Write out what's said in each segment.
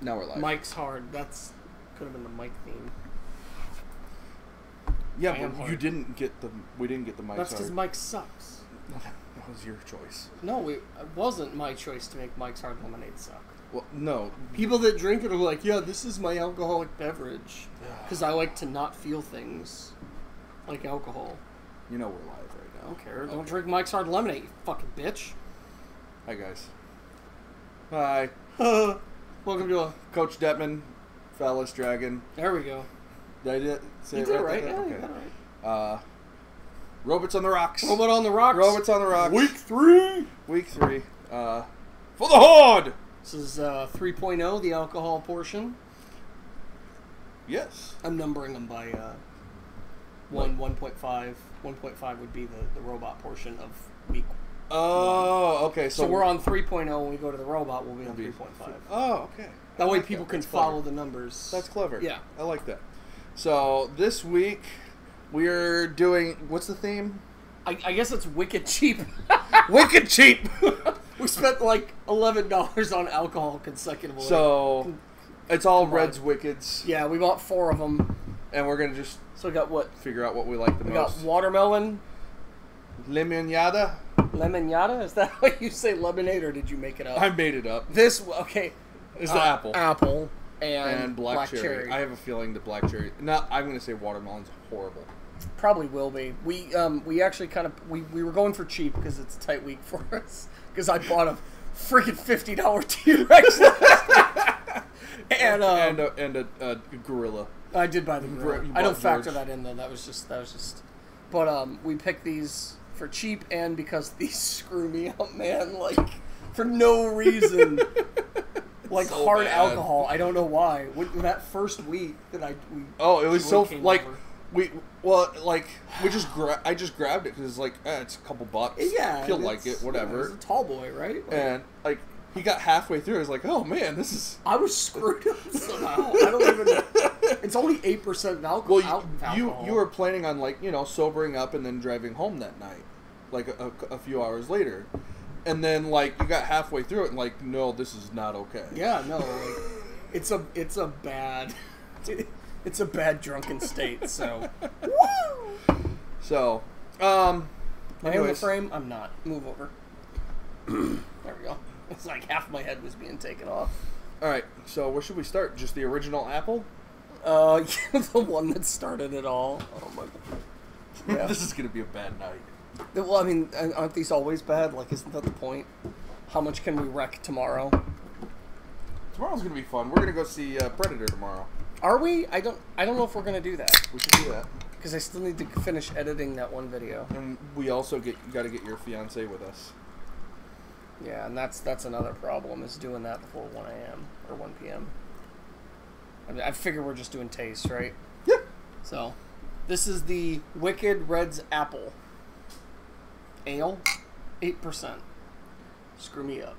Now we're live. Mike's hard. That's could have been the Mike theme. Yeah, but you didn't get the. We didn't get the Mike's That's hard. because Mike sucks. That was your choice. No, it wasn't my choice to make Mike's Hard Lemonade suck. Well, no. People that drink it are like, yeah, this is my alcoholic beverage. Because I like to not feel things like alcohol. You know we're live right now. I don't care. Don't drink Mike's Hard Lemonade, you fucking bitch. Hi, guys. Hi. Welcome to a... Coachdettman, Phallus Dragon. There we go. Did I say You it did right? it right. Yeah, Okay. you got it right. Robots on the Rocks. Robot on the Rocks. Robots on the Rocks. Week 3. Week 3. For the Horde! This is 3.0, the alcohol portion. Yes. I'm numbering them by 1.5. 1.5 would be the robot portion of week 1. Oh, okay. So we're on 3.0. When we go to the robot, we'll be on 3.5. Oh, okay. That way people can That's follow clever. the numbers. That's clever. Yeah. I like that. So this week we're doing, what's the theme? I guess it's wicked cheap. Wicked cheap! We spent like $11 on alcohol consecutively. So it's all Combined. Reds Wickeds. Yeah, we bought 4 of them. And we're going to just So we got what? figure out what we like the We most. got watermelon. Limonada? Lemonada? Is that how you say lemonade, or did you make it up? I made it up. This, okay. It's the apple. Apple. And black cherry. I have a feeling the black cherry. No, I'm going to say watermelon's horrible. Probably will be. We actually kind of we were going for cheap because it's a tight week for us. Because I bought a freaking $50 T-Rex and a gorilla. I did buy the gorilla. You I don't bought factor George. that in though. That was just. But we picked these for cheap and because these screw me up, man. Like for no reason. Like So hard bad. alcohol. I don't know why. That first week that It was so came like over. I just grabbed it because it's like it's a couple bucks. Yeah, if you like it, whatever. He's a tall boy, right? Like, And like he got halfway through, I was like, oh man, this is. I was screwed up somehow. I don't even know. It's only 8% alcohol. Well, you were planning on sobering up and then driving home that night, like a few hours later, and then like you got halfway through it and like, no, this is not okay. Yeah, no, like, it's a bad drunken state. So, woo! So, Am I in the anyways. frame? I'm not. Move over. There we go. It's like half my head was being taken off. All right. So where should we start? Just the original apple? The one that started it all. Oh my god. Yeah. This is gonna be a bad night. Well, I mean, aren't these always bad? Like, isn't that the point? How much can we wreck tomorrow? Tomorrow's gonna be fun. We're gonna go see Predator tomorrow. Are we? I don't know if we're gonna do that We should do that. because I still need to finish editing that one video. And we also got to get your fiance with us. Yeah, and that's another problem is doing that before 1 a.m. or 1 p.m. I mean, I figure we're just doing taste, right? Yeah. So, this is the Wicked Reds Apple Ale, 8%. Screw me up.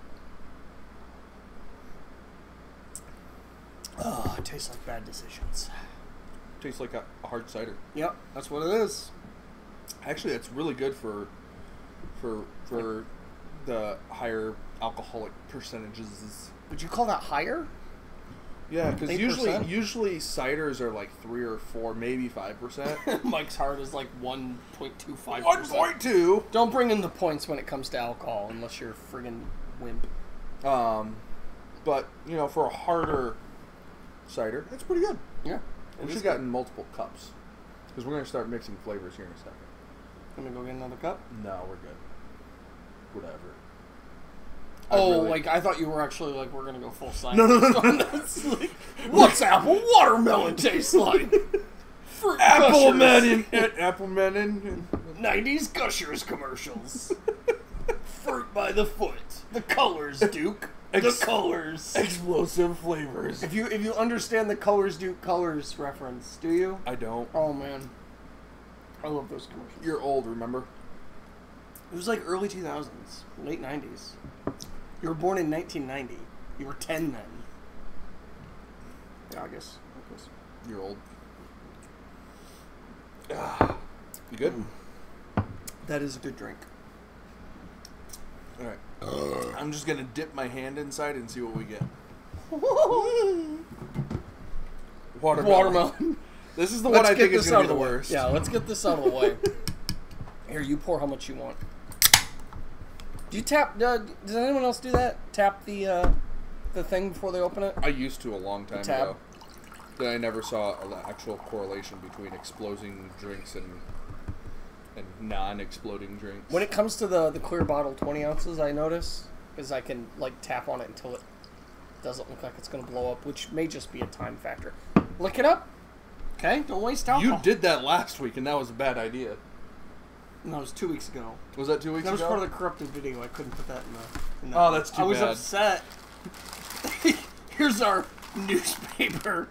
Oh, it tastes like bad decisions. Tastes like a hard cider. Yep, that's what it is. Actually, that's really good for the higher alcoholic percentages. Would you call that higher? Yeah, because 8%? usually ciders are like 3 or 4, maybe 5%. Mike's Hard is like 1.25%. 1.2. Don't bring in the points when it comes to alcohol unless you're a friggin' wimp. But for a harder cider, it's pretty good. Yeah. We should have gotten multiple cups because we're gonna start mixing flavors here in a second. Let me go get another cup. No, we're good. Whatever. I thought you were actually like, we're gonna go full science. No. on this. Like, what's apple watermelon taste like? Fruit Apple Gushers. melon. 90s Gushers commercials. Fruit by the foot. The colors, Duke. The colors. Explosive flavors. If you understand the colors, Duke colors reference, do you? I don't. Oh man, I love those commercials. You're old, remember? It was like early 2000s, late 90s. You were born in 1990. You were 10 then. Yeah, I guess. You're old. You good? That is a good drink. All right. I'm just gonna dip my hand inside and see what we get. Watermelon. This is the one I think is going to be the worst. Yeah, let's get this out of the way. Here, you pour how much you want. Do you tap? Does anyone else do that? Tap the thing before they open it? I used to a long time ago. Then I never saw an actual correlation between exploding drinks and non-exploding drinks. When it comes to the clear bottle 20 ounces, I notice is I can like tap on it until it doesn't look like it's going to blow up, which may just be a time factor. Lick it up. Okay, don't waste alcohol. You did that last week, and that was a bad idea. No, it was 2 weeks ago. Was that 2 weeks ago? That was part of the corrupted video. I couldn't put that in the Oh, that's too bad. I was upset. Here's our newspaper.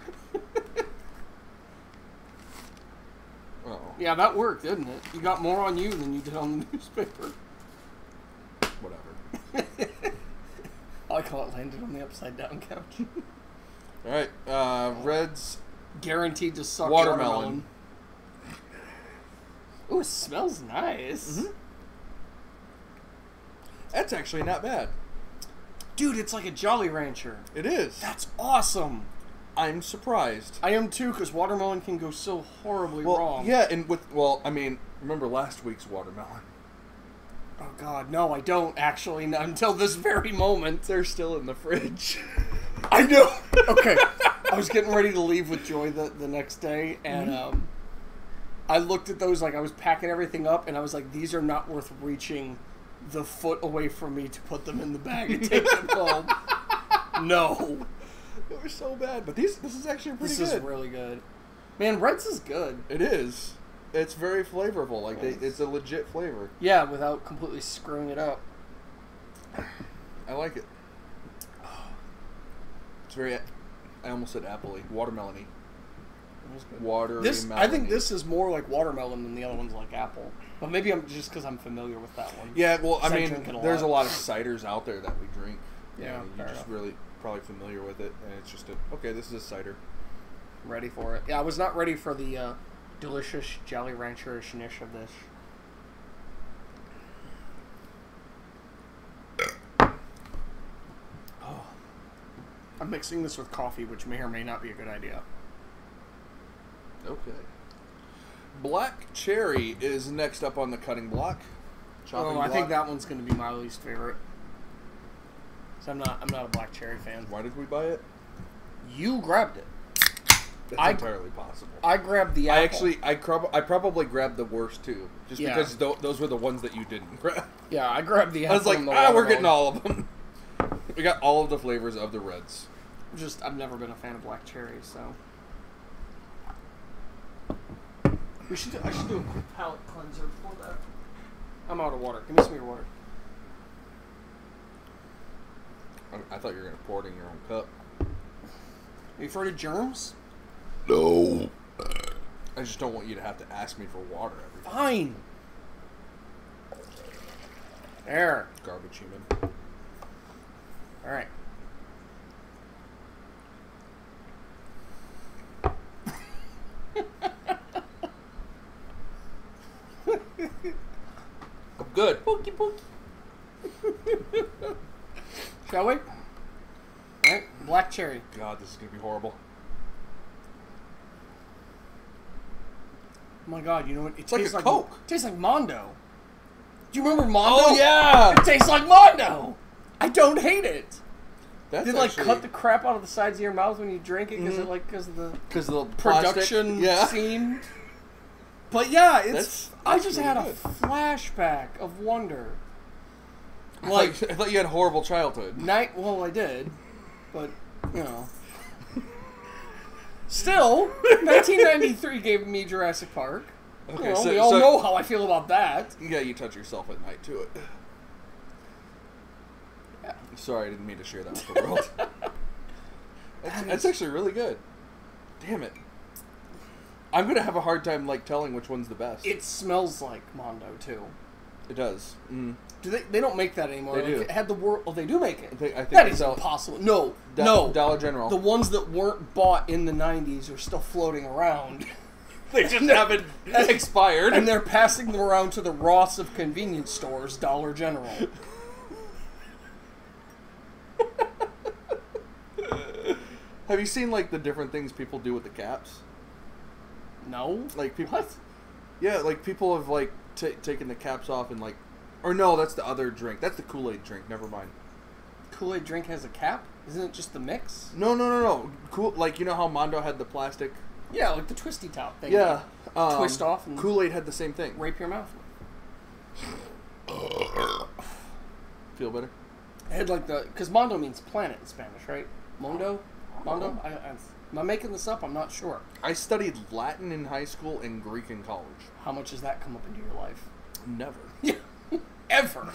Oh. Yeah, that worked, didn't it? You got more on you than you did on the newspaper. Whatever. I like how it landed on the upside down couch. Alright, Reds. Guaranteed to suck watermelon. Ooh, it smells nice. Mm-hmm. That's actually not bad. Dude, it's like a Jolly Rancher. It is. That's awesome. I'm surprised. I am too, because watermelon can go so horribly wrong. Yeah, and remember last week's watermelon? Oh God, no, I don't actually. Not until this very moment. They're still in the fridge. I know. Okay, I was getting ready to leave with Joy the next day, and I looked at those like I was packing everything up, and I was like, these are not worth reaching the foot away from me to put them in the bag and take them home. No. They were so bad, but this is actually pretty good. This is really good. Man, Reds is good. It is. It's very flavorful. Like it's a legit flavor. Yeah, without completely screwing it up. I like it. It's very. I almost said appley, watermelony. Watery. I think this is more like watermelon than the other one's like apple. But maybe I'm just because I'm familiar with that one. Yeah, well, I mean, there's a lot of ciders out there that we drink. Yeah, you're just really probably familiar with it, and it's just okay. This is a cider. Ready for it? Yeah, I was not ready for the delicious Jolly Rancher-ish of this. Oh, I'm mixing this with coffee, which may or may not be a good idea. Okay. Black cherry is next up on the cutting block. I think that one's going to be my least favorite. So I'm not a black cherry fan. Why did we buy it? You grabbed it. That's entirely possible. I grabbed the apple. I probably grabbed the worst too, just because those were the ones that you didn't grab. Yeah, I grabbed the apple. I was like, we're getting all of them. We got all of the flavors of the Reds. I've never been a fan of black cherry, so. I should do a quick palate cleanser before that. I'm out of water. Give me some of your water. I thought you were going to pour it in your own cup. Are you afraid of germs? No. I just don't want you to have to ask me for water every time. Fine. There. Garbage human. All right. I'm good. Pokey pokey. Shall we? Alright, black cherry. God, this is going to be horrible. Oh my God, you know what? It tastes like Coke. It tastes like Mondo. Do you remember Mondo? Oh, yeah! It tastes like Mondo! I don't hate it. That's Did it cut the crap out of the sides of your mouth when you drink it because of the production scene? But yeah, I just had a flashback of wonder. I thought you had a horrible childhood. Well, I did, but you know. Still, 1993 gave me Jurassic Park. Okay, we all know how I feel about that. Yeah, you touch yourself at night to it. Yeah. Sorry, I didn't mean to share that with the world. That's actually really good. Damn it. I'm going to have a hard time telling which one's the best. It smells like Mondo, too. It does. Mm. They don't make that anymore. They do. It had the word. Oh, they do make it. I think that is impossible. No. Dollar General. The ones that weren't bought in the 90s are still floating around. They just haven't expired. And they're passing them around to the Ross of convenience stores, Dollar General. Have you seen like the different things people do with the caps? No. Like people. What? Yeah, like people have like taken the caps off and like, or no, that's the other drink. That's the Kool-Aid drink. Never mind. Kool-Aid drink has a cap? Isn't it just the mix? No. Cool. Like you know how Mondo had the plastic. Yeah, like the twisty top thing. Yeah. Twist off and Kool-Aid had the same thing. rape your mouth. Feel better? It had like the... Because Mondo means planet in Spanish, right? Mondo? Mondo? Am I making this up? I'm not sure. I studied Latin in high school and Greek in college. How much has that come up into your life? Never. Ever.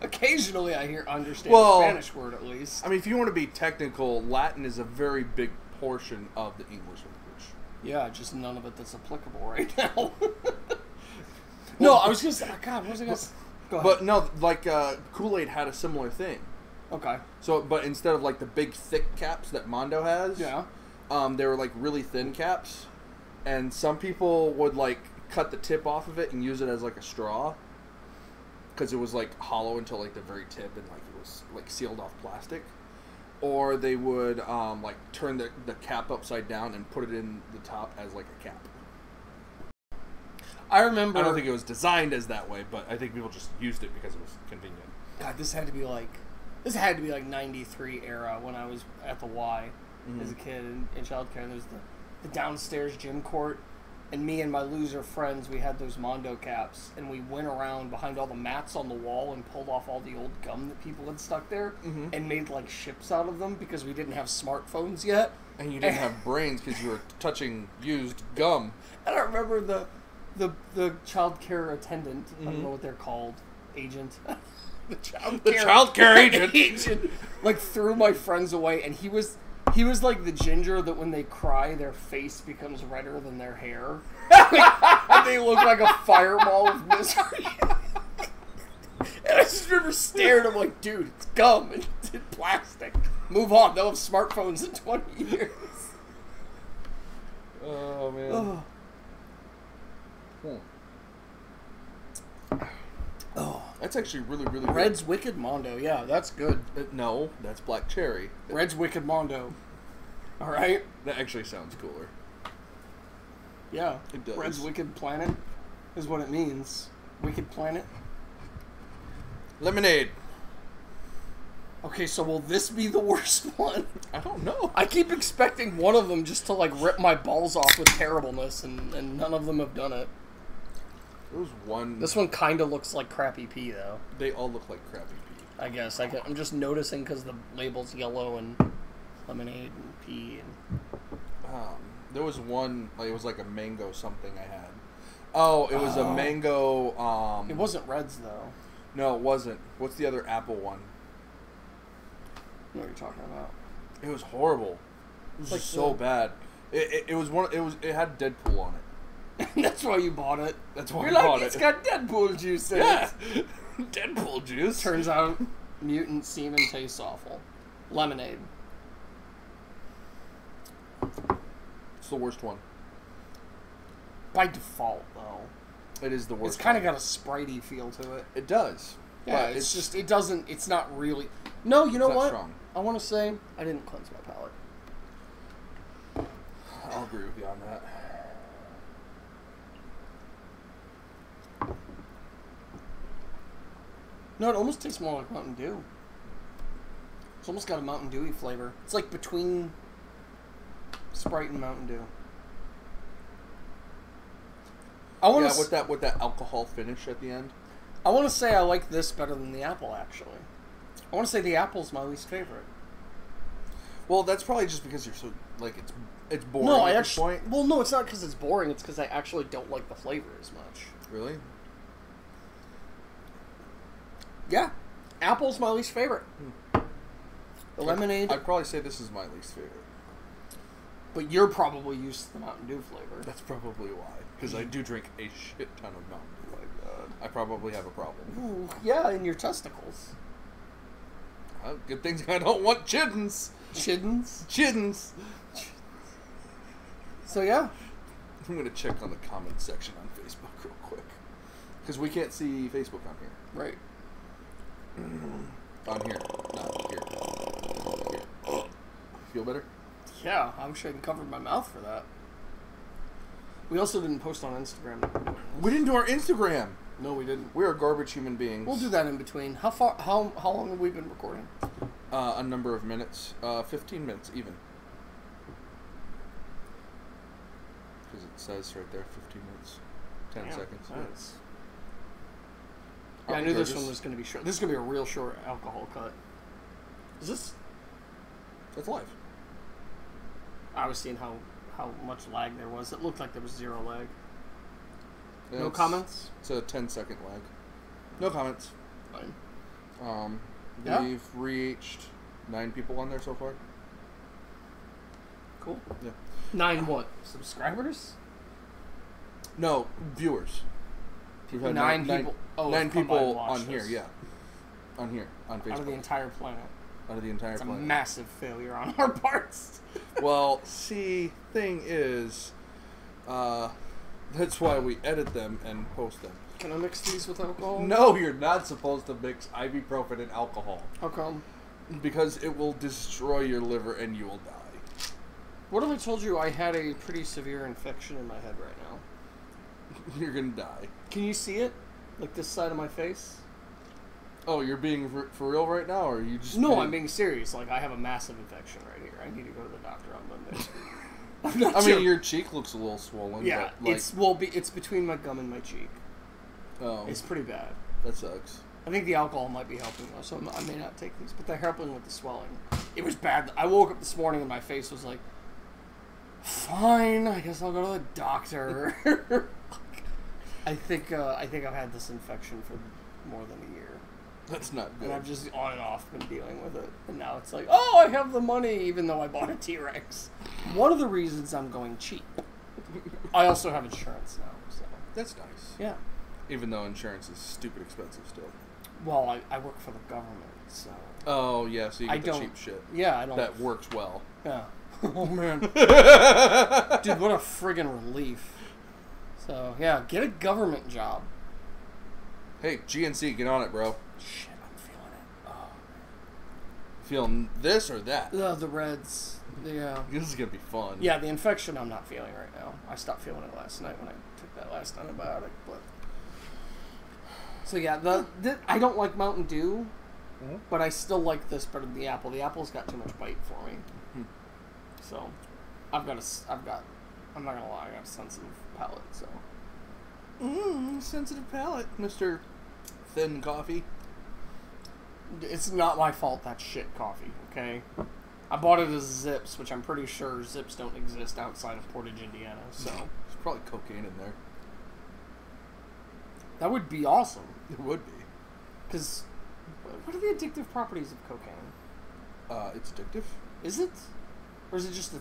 Occasionally I understand a Spanish word at least. I mean, if you want to be technical, Latin is a very big portion of the English language. Yeah, just none of it that's applicable right now. No, I was just... God, what was I going to... Go ahead. But no, like Kool-Aid had a similar thing. Okay. So, but instead of like the big thick caps that Mondo has, Yeah. They were like really thin caps, and some people would like cut the tip off of it and use it as like a straw, because it was like hollow until like the very tip and like it was like sealed off plastic, or they would like turn the cap upside down and put it in the top as like a cap. I remember... I don't think it was designed as that way, but I think people just used it because it was convenient. God, this had to be like 93 era when I was at the Y as a kid in childcare. And there was the downstairs gym court, and me and my loser friends, we had those Mondo caps, and we went around behind all the mats on the wall and pulled off all the old gum that people had stuck there and made like ships out of them because we didn't have smartphones yet. And you didn't have brains because you were touching used gum. And I remember the child care attendant, I don't know what they're called, agent. the child care agent like threw my friends away, and he was like the ginger that when they cry their face becomes redder than their hair. And they look like a fireball of misery. And I just remember staring at him like, dude, it's gum and it's in plastic. Move on, they'll have smartphones in 20 years. Oh man. Oh. Oh, that's actually really, really good. Red's Wicked Mondo. Yeah, that's good. No, that's Black Cherry. Red's Wicked Mondo. All right. That actually sounds cooler. Yeah. It does. Red's Wicked Planet is what it means. Wicked Planet. Lemonade. Okay, so will this be the worst one? I don't know. I keep expecting one of them just to like rip my balls off with terribleness, and none of them have done it. There was one. This one kind of looks like crappy pee, though. They all look like crappy pee. I guess. I'm just noticing because the label's yellow and lemonade and pee. And... There was one, like, it was like a mango something I had. Oh, it was a mango... It wasn't Red's, though. No, it wasn't. What's the other apple one? I know what you're talking about. It was horrible. It was like just so bad. It was one. It had Deadpool on it. That's why you bought it. That's why You're I like, bought it's it. got Deadpool juice in Yeah. it. Deadpool juice. Turns out mutant semen tastes awful. Lemonade. It's the worst one. By default, though. It is the worst. It's kind of got a Spritey feel to it. It does. Yeah, but it's just, it doesn't, it's not really... No, you know not what? strong. I want to say, I didn't cleanse my palate. I'll agree with you on that. No, it almost tastes more like Mountain Dew. It's almost got a Mountain Dewy flavor. It's like between Sprite and Mountain Dew. I want to with that alcohol finish at the end. I want to say I like this better than the apple, actually. I want to say the apple's my least favorite. Well, that's probably just because you're so like it's boring. No, at this point. Well, no, it's not because it's boring. It's because I actually don't like the flavor as much. Really? Yeah, apple's my least favorite. The lemonade. I'd probably say this is my least favorite. But you're probably used to the Mountain Dew flavor. That's probably why. Because I do drink a shit ton of Mountain Dew. My God. I probably have a problem. Ooh, yeah, in your testicles. Well, good things I don't want chiddens. Chiddens? Chiddens. So, yeah. I'm going to check on the comment section on Facebook real quick. Because we can't see Facebook on here. Right. On here. Not here. Here. feel better? Yeah, I wish I hadn't covered my mouth for that. We also didn't post on Instagram. We didn't do our Instagram. No, we didn't. We are garbage human beings. We'll do that in between. How long have we been recording? A number of minutes. 15 minutes, even. Because it says right there, 15 minutes. 10 seconds. Nice. Yeah, I knew this one was going to be short. This is going to be a real short alcohol cut. Is this? It's live. I was seeing how much lag there was. It looked like there was zero lag. Yeah, no comments? It's a 10-second lag. No comments. Fine. Yeah? We've reached 9 people on there so far. Cool. Yeah. 9 what? Subscribers? No, viewers. We've had 9 people. Oh, 9 people on this. here, yeah. On here, on Facebook. Out of the entire planet. Out of the entire planet. It's a massive failure on our parts. Well, see, thing is, that's why we edit them and post them. Can I mix these with alcohol? No, you're not supposed to mix ibuprofen and alcohol. How come? Because it will destroy your liver and you will die. What if I told you I had a pretty severe infection in my head right now? You're gonna die. Can you see it? Like this side of my face? Oh, you're being for real right now, or are you just... No, I'm being serious. Like, I have a massive infection right here. I need to go to the doctor on Monday. I mean, your cheek looks a little swollen. Yeah, but, like, it's between my gum and my cheek. Oh. It's pretty bad. That sucks. I think the alcohol might be helping, though, so I may not take these. But they're helping with the swelling. It was bad. I woke up this morning and my face was like, fine, I guess I'll go to the doctor. I think I've had this infection for more than a year. That's not good. And I've just on and off been dealing with it. And now it's like, oh, I have the money, even though I bought a T-Rex. One of the reasons I'm going cheap. I also have insurance now, so. That's nice. Yeah. Even though insurance is stupid expensive still. Well, I work for the government, so. Oh, yeah, so you get the cheap shit. Yeah, I don't. That works well. Yeah. Oh, man. Dude, what a friggin' relief. So, yeah, get a government job. Hey, GNC, get on it, bro. Shit, I'm feeling it. Oh. Feeling this or that? The Reds. Yeah. This is going to be fun. Yeah, the infection I'm not feeling right now. I stopped feeling it last night when I took that last antibiotic. But so, yeah, I don't like Mountain Dew, but I still like this better than the apple. The apple's got too much bite for me. So, I'm not going to lie, I got a sensitive palate, so. Sensitive palate, Mr. Thin Coffee. It's not my fault that's shit coffee, okay? I bought it as Zips, which I'm pretty sure Zips don't exist outside of Portage, Indiana, so. There's probably cocaine in there. That would be awesome. It would be. Because, what are the addictive properties of cocaine? It's addictive. Is it? Or is it just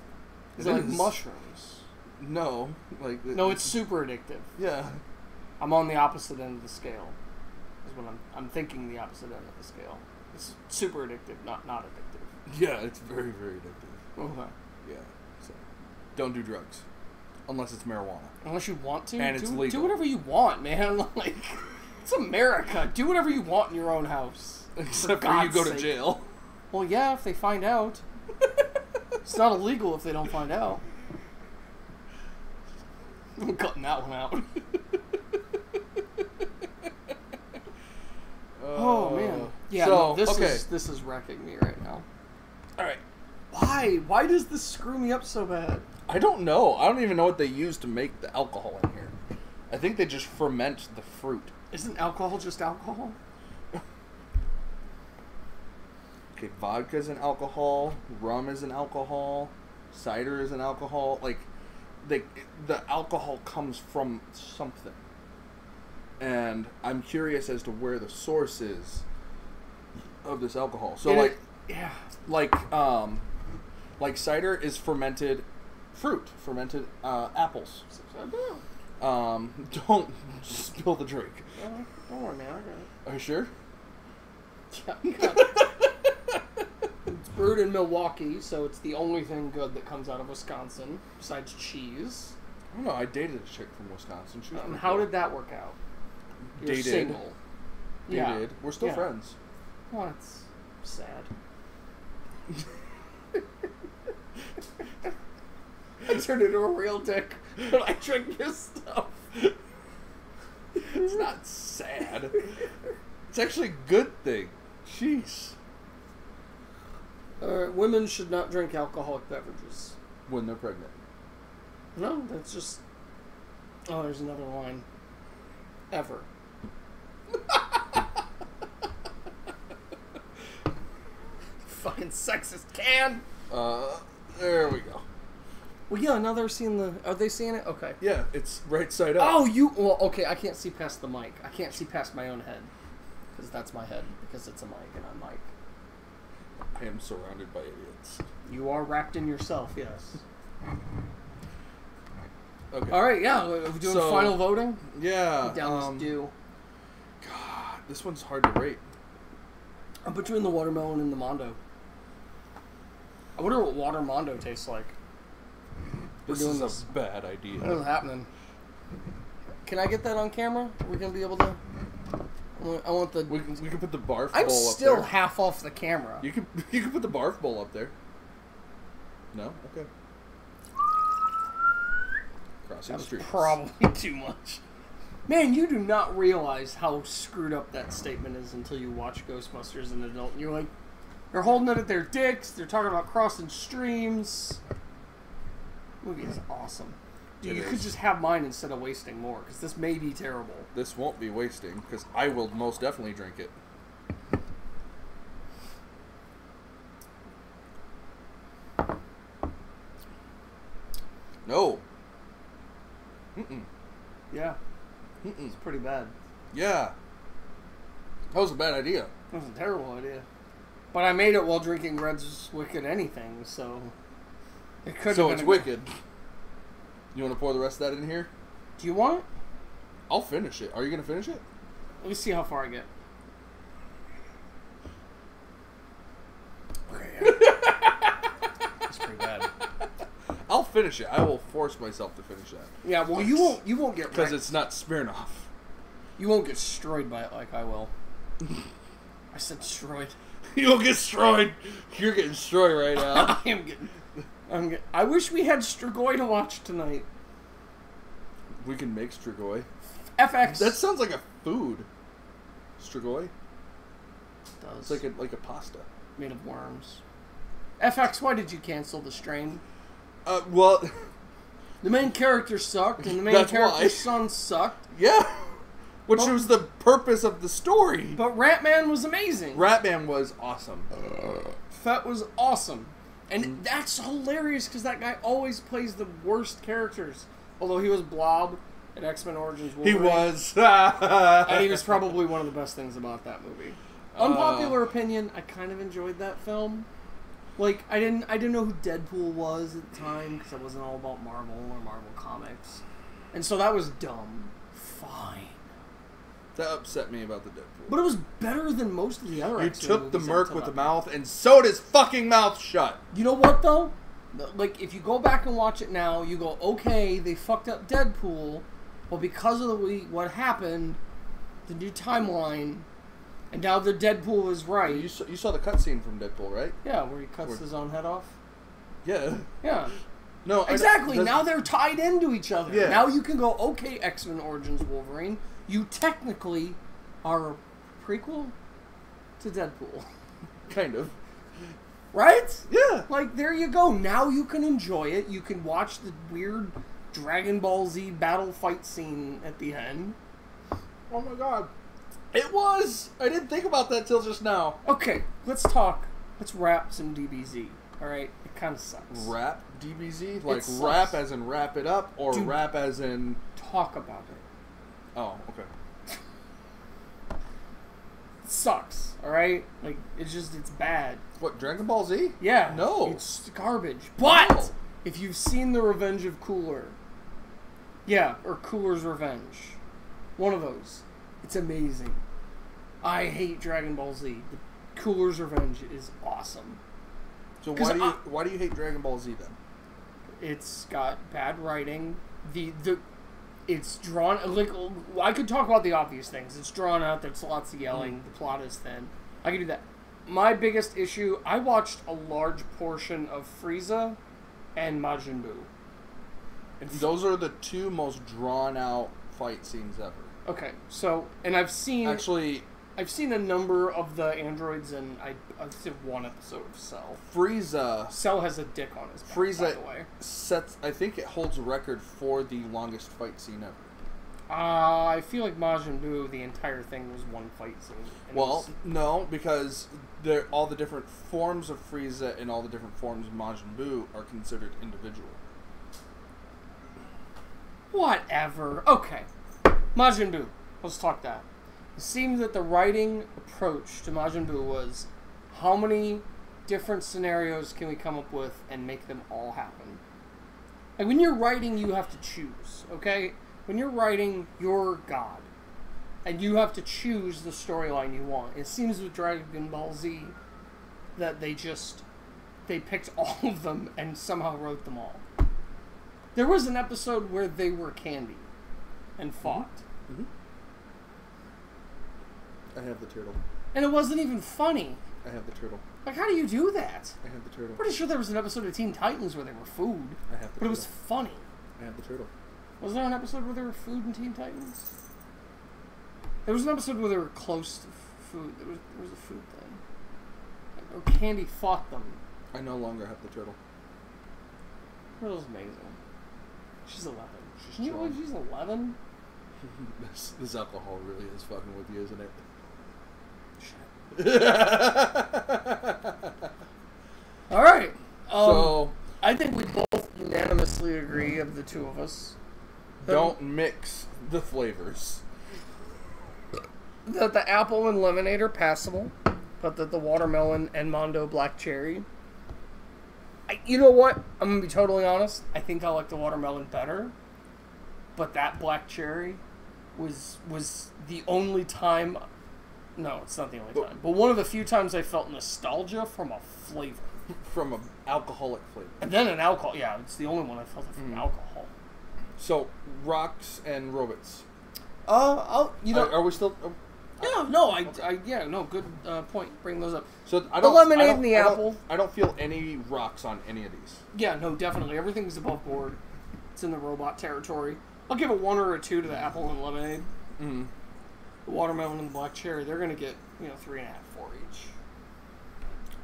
is it like mushrooms? No. No, it's super addictive. Yeah. I'm on the opposite end of the scale. Is what I'm thinking the opposite end of the scale. It's super addictive, not addictive. Yeah, it's very, very addictive. Okay. Yeah. So, don't do drugs. Unless it's marijuana. Unless you want to. And it's legal. Do whatever you want, man. Like, it's America. Do whatever you want in your own house. Except for you go to jail. Well, yeah, if they find out. It's not illegal if they don't find out. I'm cutting that one out. Oh man. Yeah, so, no, this is wrecking me right now. Alright. Why? Why does this screw me up so bad? I don't know. I don't even know what they use to make the alcohol in here. I think they just ferment the fruit. Isn't alcohol just alcohol? Okay, vodka is an alcohol, rum is an alcohol, cider is an alcohol. Like, the alcohol comes from something. And I'm curious as to where the source is of this alcohol. So, like cider is fermented fruit, fermented apples. Don't spill the drink. Don't worry, man. I got it. Are you sure? Yeah, I got it. It's brewed in Milwaukee, so it's the only thing good that comes out of Wisconsin, besides cheese. I don't know. I dated a chick from Wisconsin. She was how did that work out? You're single. Dated. Yeah. We're still friends. Well, that's sad. I turn into a real dick when I drink your stuff. It's not sad. It's actually a good thing. Jeez. Women should not drink alcoholic beverages. When they're pregnant. No, that's just... Oh, there's another line. Ever. Fucking sexist can! There we go. Well, yeah, now they're seeing the... Are they seeing it? Okay. Yeah, it's right side up. Oh, you... Well, okay, I can't see past the mic. I can't see past my own head. Because that's my head. Because it's a mic and I'm Mike. I am surrounded by idiots. You are wrapped in yourself, yes. Okay. Alright, yeah. Are we doing final voting? Yeah. Down this due. God, this one's hard to rate. I'm between the watermelon and the Mondo. I wonder what water Mondo tastes like. This is a bad idea. What is happening? Can I get that on camera? Are we going to be able to... I want the... We can put the barf bowl I'm up still there. half off the camera. You can put the barf bowl up there. No? Okay. Crossing the streets. Probably too much. Man, you do not realize how screwed up that statement is until you watch Ghostbusters as an adult. And you're like, they're holding it at their dicks. They're talking about crossing streams. The movie is awesome. Dude, you could just have mine instead of wasting more, because this may be terrible. This won't be wasting, because I will most definitely drink it. No. Mm-mm. Yeah. Mm-mm. It's pretty bad. Yeah. That was a bad idea. That was a terrible idea. But I made it while drinking Red's Wicked Anything, so... It could So have it's been wicked. You want to pour the rest of that in here? Do you want it? I'll finish it. Are you going to finish it? Let me see how far I get. Okay, yeah. That's pretty bad. I'll finish it. I will force myself to finish that. Yeah, well, you won't get because wrecked. it's not Smirnoff. You won't get destroyed by it like I will. I said destroyed. You'll get destroyed. You're getting destroyed right now. I wish we had Strigoi to watch tonight. We can make Strigoi. FX. That sounds like a food. Strigoi. It does. It's like a pasta. Made of worms. FX, why did you cancel The Strain? Well... The main character sucked, and the main character's why. son sucked. Yeah! Which was the purpose of the story. But Ratman was amazing. Ratman was awesome. Fett was awesome. And that's hilarious, because that guy always plays the worst characters. Although he was Blob in X-Men Origins Wolverine. He was. And he was probably one of the best things about that movie. Unpopular opinion, I kind of enjoyed that film. Like, I didn't know who Deadpool was at the time, because I wasn't all about Marvel or Marvel Comics. And so that was dumb. Fine. That upset me about the Deadpool. But it was better than most of the other You X-Men took the movies Merc until with the that mouth and sewed his fucking mouth shut. You know what, though? Like, if you go back and watch it now, you go, okay, they fucked up Deadpool, but because of what happened, the new timeline, and now the Deadpool is right. You saw the cutscene from Deadpool, right? Yeah, where he cuts his own head off. Yeah. Yeah. No, exactly. Now they're tied into each other. Yeah. Now you can go, okay, X-Men Origins Wolverine, you technically are a prequel to Deadpool. Kind of. Right? Yeah. Like, there you go. Now you can enjoy it. You can watch the weird Dragon Ball Z battle fight scene at the end. Oh my god. It was! I didn't think about that till just now. Okay, let's talk. Let's wrap some DBZ. Alright? It kind of sucks. Rap DBZ? Like sucks. rap as in wrap it up, or Dude, rap as in... Talk about it. Oh, okay. It sucks. Alright? Like, it's bad. What, Dragon Ball Z? Yeah. No. It's garbage. But, No. if you've seen The Revenge of Cooler, yeah, or Cooler's Revenge, one of those, it's amazing. I hate Dragon Ball Z. The Cooler's Revenge is awesome. So why do you hate Dragon Ball Z then? It's got bad writing. It's drawn like I could talk about the obvious things. It's drawn out. There's lots of yelling. The plot is thin. I can do that. My biggest issue. I watched a large portion of Frieza and Majin Buu. And those are the two most drawn out fight scenes ever. Okay, so and I've seen a number of the androids, and I've seen one episode of Cell. Frieza. Cell has a dick on his back, by the way. I think it holds a record for the longest fight scene ever. I feel like Majin Buu, the entire thing was one fight scene. Well, no, because all the different forms of Frieza and all the different forms of Majin Buu are considered individual. Whatever. Okay. Majin Buu. Let's talk that. It seems that the writing approach to Majin Buu was, how many different scenarios can we come up with and make them all happen? Like, when you're writing, you have to choose, okay? When you're writing, you're God. And you have to choose the storyline you want. It seems with Dragon Ball Z that they picked all of them and somehow wrote them all. There was an episode where they were candy and fought. Mm-hmm. I have the turtle. And it wasn't even funny. I have the turtle. Like, how do you do that? I have the turtle. Pretty sure there was an episode of Teen Titans where they were food. I have the turtle. But it was funny. I have the turtle. Was there an episode where there were food in Teen Titans? There was an episode where they were close to food. There was a food thing. Or Candy fought them. I no longer have the turtle. Turtle's amazing. She's 11. Can you believe she's 11? This alcohol really is fucking with you, isn't it? Shit. Alright. So, I think we both unanimously agree, of the two of us, don't mix the flavors. That the apple and lemonade are passable, but that the watermelon and Mondo black cherry... you know what? I'm going to be totally honest. I think I like the watermelon better. But that black cherry was the only time... No, it's not the only time. But one of the few times I felt nostalgia from a flavor. From an alcoholic flavor. And then an alcohol. Yeah, it's the only one I felt it from alcohol. So, rocks and robots. Are we still... Yeah, no, good point. Bring those up. So the lemonade and the apple. I don't feel any rocks on any of these. Yeah, no, definitely. Everything's above board. It's in the robot territory. I'll give a 1 or a 2 to the apple and lemonade. Mm-hmm. The watermelon and the black cherry, they're going to get, 3.5, 4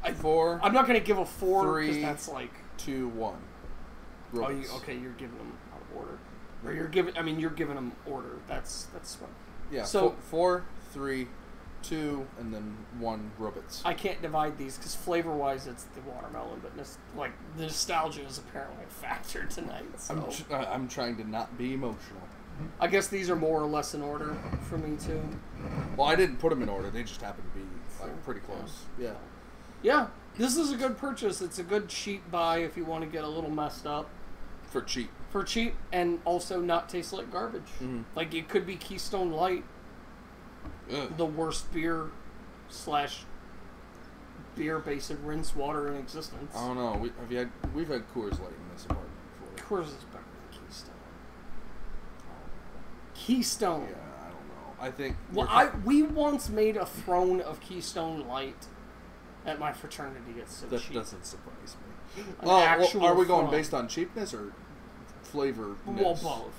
each. 4. I'm not going to give a 4 because that's like 2, 1. Robots. You're giving them out of order. Or you're giving them order. That's smart. Yeah. So 4, 3, 2, and then 1 robots. I can't divide these because flavor-wise, it's the watermelon, but the nostalgia is apparently a factor tonight. So. I'm trying to not be emotional. I guess these are more or less in order for me too. Well, I didn't put them in order; they just happen to be pretty close. Yeah. Yeah, this is a good purchase. It's a good cheap buy if you want to get a little messed up. For cheap. For cheap, and also not taste like garbage. Mm-hmm. Like, it could be Keystone Light. Ugh. The worst beer-based rinse water in existence. I don't know. We've had Coors Light in this apartment before. Coors is better than Keystone. Keystone. Yeah, I don't know. I think. Well, we once made a throne of Keystone Light at my fraternity. It's so cheap. That doesn't surprise me. Are we going based on cheapness or flavor? Well, both.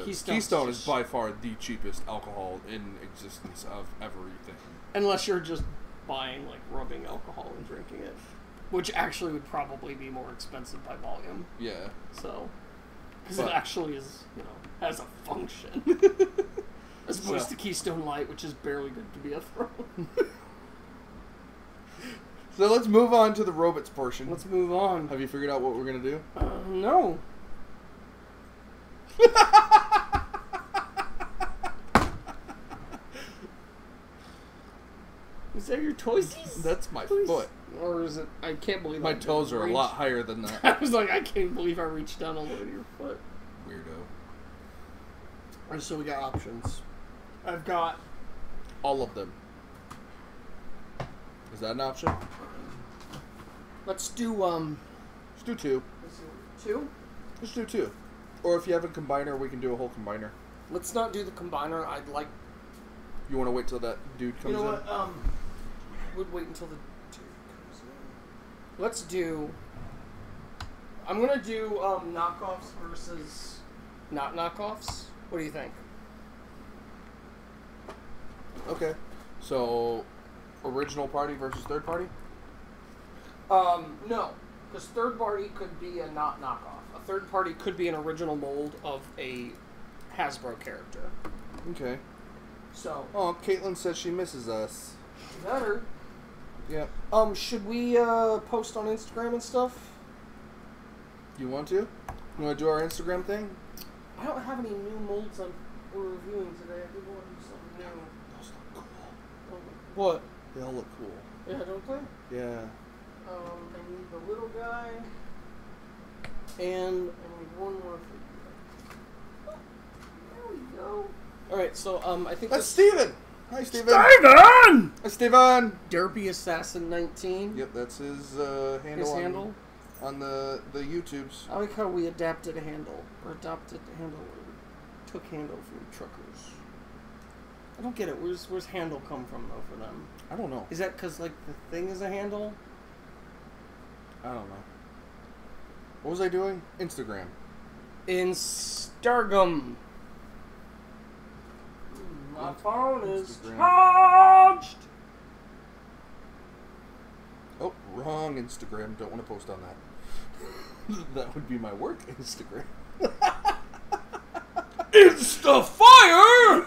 Keystone is by far the cheapest alcohol in existence of everything. Unless you're just buying, rubbing alcohol and drinking it. Which actually would probably be more expensive by volume. Yeah. So, because it actually is, has a function. As opposed to Keystone Light, which is barely good to be a throne. So let's move on to the robots portion. Let's move on. Have you figured out what we're going to do? No. Is that your toesies? That's my foot. Or is it... I can't believe my toes are a lot higher than that. I was like, I can't believe I reached down all the way to your foot. Weirdo. Alright, so we got options. I've got... all of them. Is that an option? Let's do, Let's do 2. Let's do 2? Let's do 2. Or if you have a combiner, we can do a whole combiner. Let's not do the combiner. I'd like... You want to wait till that dude comes in? You know what? Would wait until the dude comes in. Let's do... I'm gonna do knockoffs versus not knockoffs. What do you think? Okay. So, original party versus third party? No. Because third party could be a not knockoff. A third party could be an original mold of a Hasbro character. Okay. So. Oh, Caitlin says she misses us. Better. Yep. Should we post on Instagram and stuff? You want to? You want to do our Instagram thing? I don't have any new molds we're reviewing today. I did want to do something new. Those look cool. What? They all look cool. Yeah, don't they? Yeah. I need the little guy. And I need one more figure. Oh, there we go. Alright, so I think that's Steven! Hi, Steven! Steven! Hi, Steven! Derpy Assassin 19. Yep, that's his handle. His handle? On the YouTubes. I like how we adapted a handle. Or adopted a handle. Or took handle from truckers. I don't get it. Where's handle come from, though, for them? I don't know. Is that because, like, the thing is a handle? I don't know. What was I doing? Instagram. Instargum. My phone is charged. Oh, wrong Instagram. Don't want to post on that. That would be my work Instagram. Insta fire!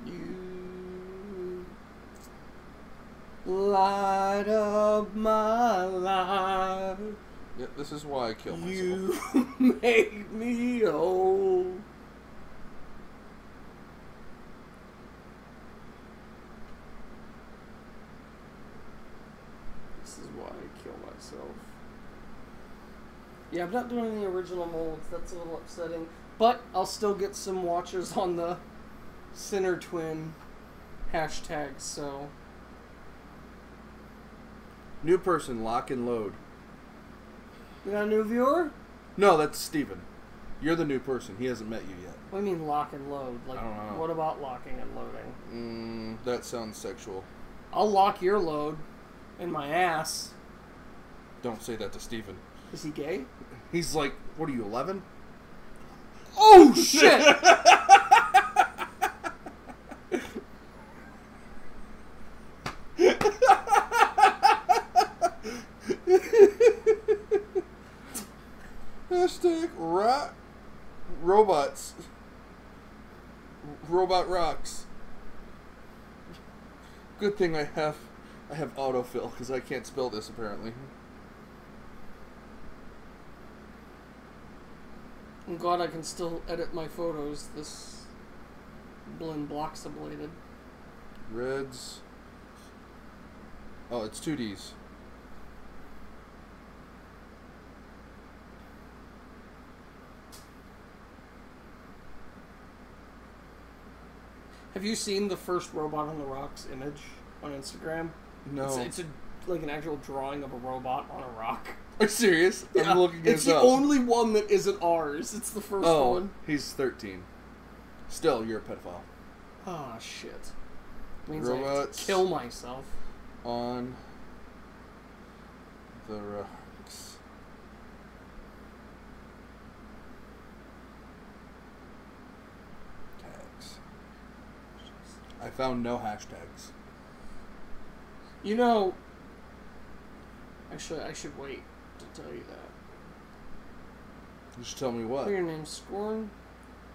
You light up my life. Yep, this is why I kill myself. You make me whole. This is why I kill myself. Yeah, I'm not doing any original molds. That's a little upsetting. But I'll still get some watchers on the Sinner Twin hashtag, so. New person, lock and load. You got a new viewer? No, that's Steven. You're the new person. He hasn't met you yet. What do you mean lock and load? Like, I don't know. what about locking and loading? That sounds sexual. I'll lock your load in my ass. Don't say that to Steven. Is he gay? He's like, what are you, 11? Oh, shit! Hashtag robots. Robot rocks. Good thing I have autofill because I can't spell this apparently. I'm glad I can still edit my photos. This blend blocks ablated. Reds. Oh, it's 2Ds. Have you seen the first Robot on the Rocks image on Instagram? No. It's like an actual drawing of a robot on a rock. Are you serious? Yeah, I'm looking it's this the up. only one that isn't ours. It's the first one. He's 13. Still, you're a pedophile. Ah, shit. Means I have Robots to kill myself. on the rocks. Tags. I found no hashtags. You know, actually, I should wait to tell you that. You should tell me what. Your name's Scorn.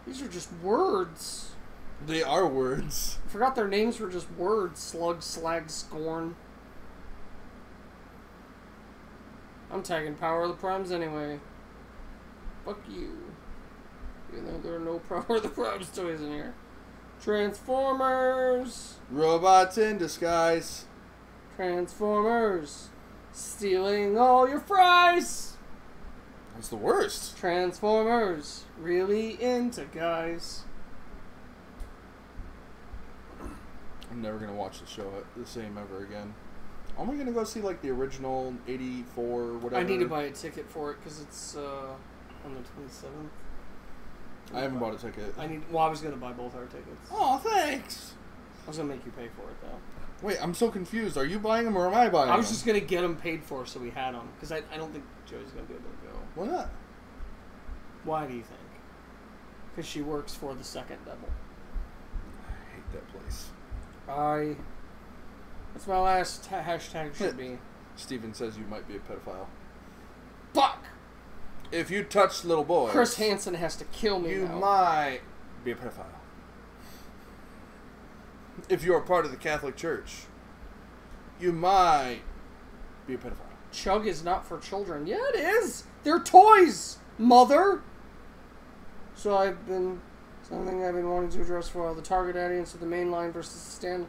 These are just words. They are words. I forgot their names were just words. Slug, slag, scorn. I'm tagging Power of the Primes anyway. Fuck you. Even though there are no Power of the Primes toys in here. Transformers! Robots in disguise. Transformers! Stealing all your fries! That's the worst. Transformers! Really into guys. I'm never gonna watch the show the same ever again. Am I gonna go see like the original 84 whatever? I need to buy a ticket for it because it's on the 27th. I haven't bought a ticket. I was gonna buy both our tickets. Oh, thanks. I was gonna make you pay for it though. Wait, I'm so confused. Are you buying them or am I buying them? I was just going to get them paid for so we had them. Because I don't think Joey's going to be able to go. Why not? Why do you think? Because she works for the second devil. I hate that place. That's my last hashtag should be. Steven says you might be a pedophile. Fuck! If you touch little boys... Chris Hansen has to kill me You now. might be a pedophile. If you're a part of the Catholic Church, you might be a pedophile. Chug is not for children. Yeah, it is! They're toys, mother! So something I've been wanting to address for a while. The target audience of the main line versus the stand.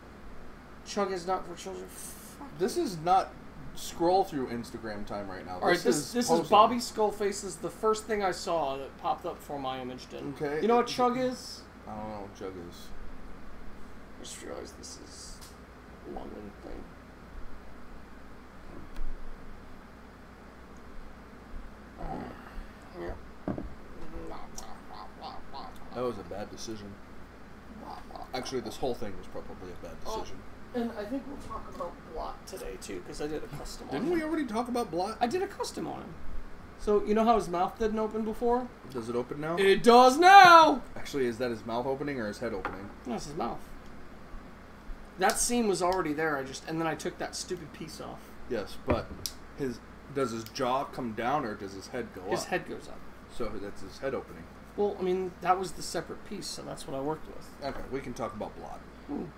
Chug is not for children. Fuck. This is not scroll through Instagram time right now. Alright, this is Bobby Skullface's the first thing I saw that popped up before my image did. Okay. You know what Chug is? I don't know what Chug is. I just realized this is a London thing. Yeah. That was a bad decision. Actually, this whole thing was probably a bad decision. And I think we'll talk about Blot today, too, because I did a custom on him. Didn't we already talk about Blot? I did a custom on him. So, you know how his mouth didn't open before? Does it open now? It does now! Actually, is that his mouth opening or his head opening? No, it's his mouth. That seam was already there, and then I took that stupid piece off. Yes, but does his jaw come down or does his head go up? His head goes up. So that's his head opening. Well, I mean, that was the separate piece, so that's what I worked with. Okay, we can talk about Blot.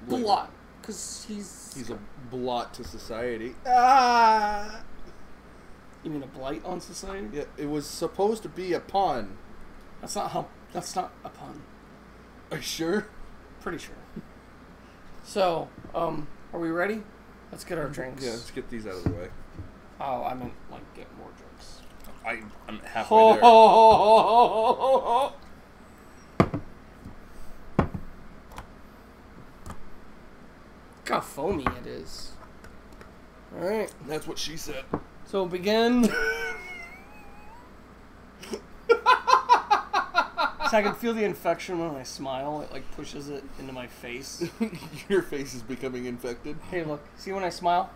Blot. Because he's a blot to society. Ah! You mean a blight on society? Yeah, it was supposed to be a pun. That's not a pun. Are you sure? Pretty sure. So, are we ready? Let's get our drinks. Yeah, let's get these out of the way. Oh, I meant, like, get more drinks. I'm halfway there. Look how foamy it is. Alright. That's what she said. So begin. So I can feel the infection when I smile. It like pushes it into my face. Your face is becoming infected. Hey, look. See when I smile?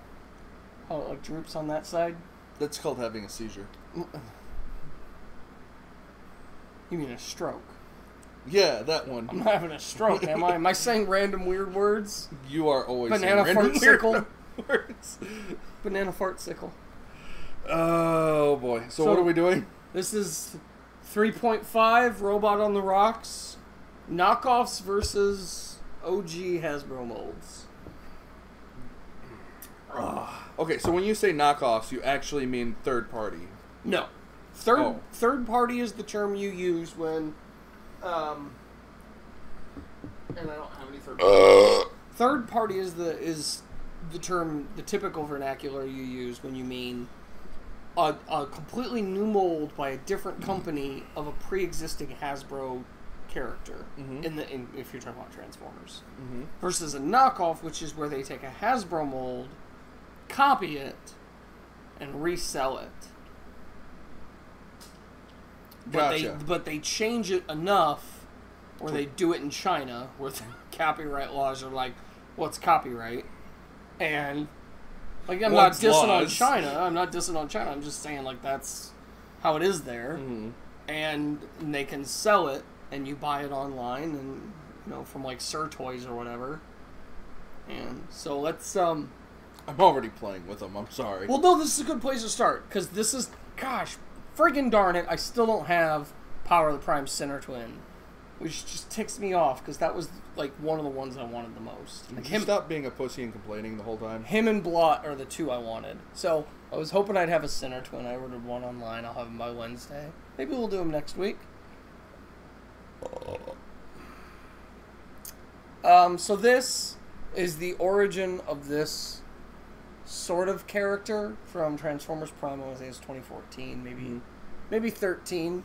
How it like droops on that side? That's called having a seizure. You mean a stroke? Yeah, that one. I'm not having a stroke, am I? Am I saying random weird words? You are always Banana saying random fartsicle. words. Banana fartsicle. Oh boy. So what are we doing? This is 3.5 Robot on the Rocks. Knockoffs versus OG Hasbro molds. Okay, so when you say knockoffs, you actually mean third party. No. Third party is the term you use when and I don't have any third party. Third party is the term, the typical vernacular you use when you mean a completely new mold by a different company of a pre-existing Hasbro character. Mm-hmm. If you're talking about Transformers, mm-hmm. versus a knockoff, which is where they take a Hasbro mold, copy it, and resell it. Gotcha. But they change it enough where they do it in China, where the copyright laws are like, what's copyright? And, like, I'm not dissing on China. I'm just saying, like, that's how it is there. Mm-hmm. And they can sell it, and you buy it online, and, you know, from, like, Sir Toys or whatever. And so let's, I'm already playing with them, I'm sorry. Well, no, this is a good place to start, because this is, gosh, friggin' darn it, I still don't have Power of the Prime Center Twin, which just ticks me off, because that was, like, one of the ones I wanted the most. Like, stop being a pussy and complaining the whole time. Him and Blot are the two I wanted. So, I was hoping I'd have a Center Twin. I ordered one online. I'll have them by Wednesday. Maybe we'll do them next week. So this is the origin of this sort of character from Transformers Prime. I want to say it's 2014, maybe 13.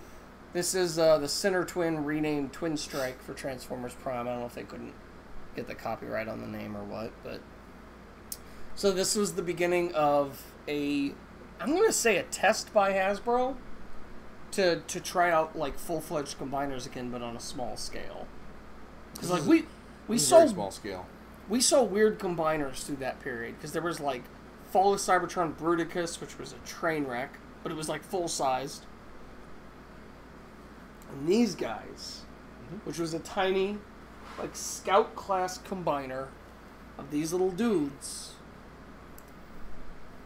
This is the Center Twin renamed Twin Strike for Transformers Prime. I don't know if they couldn't get the copyright on the name or what, but so this was the beginning of I'm going to say a test by Hasbro to try out like full-fledged combiners again, but on a small scale. Because like we sold very small scale. we saw weird combiners through that period, because there was, like, Fall of Cybertron Bruticus, which was a train wreck, but it was, like, full-sized. And these guys, which was a tiny, like, scout-class combiner of these little dudes.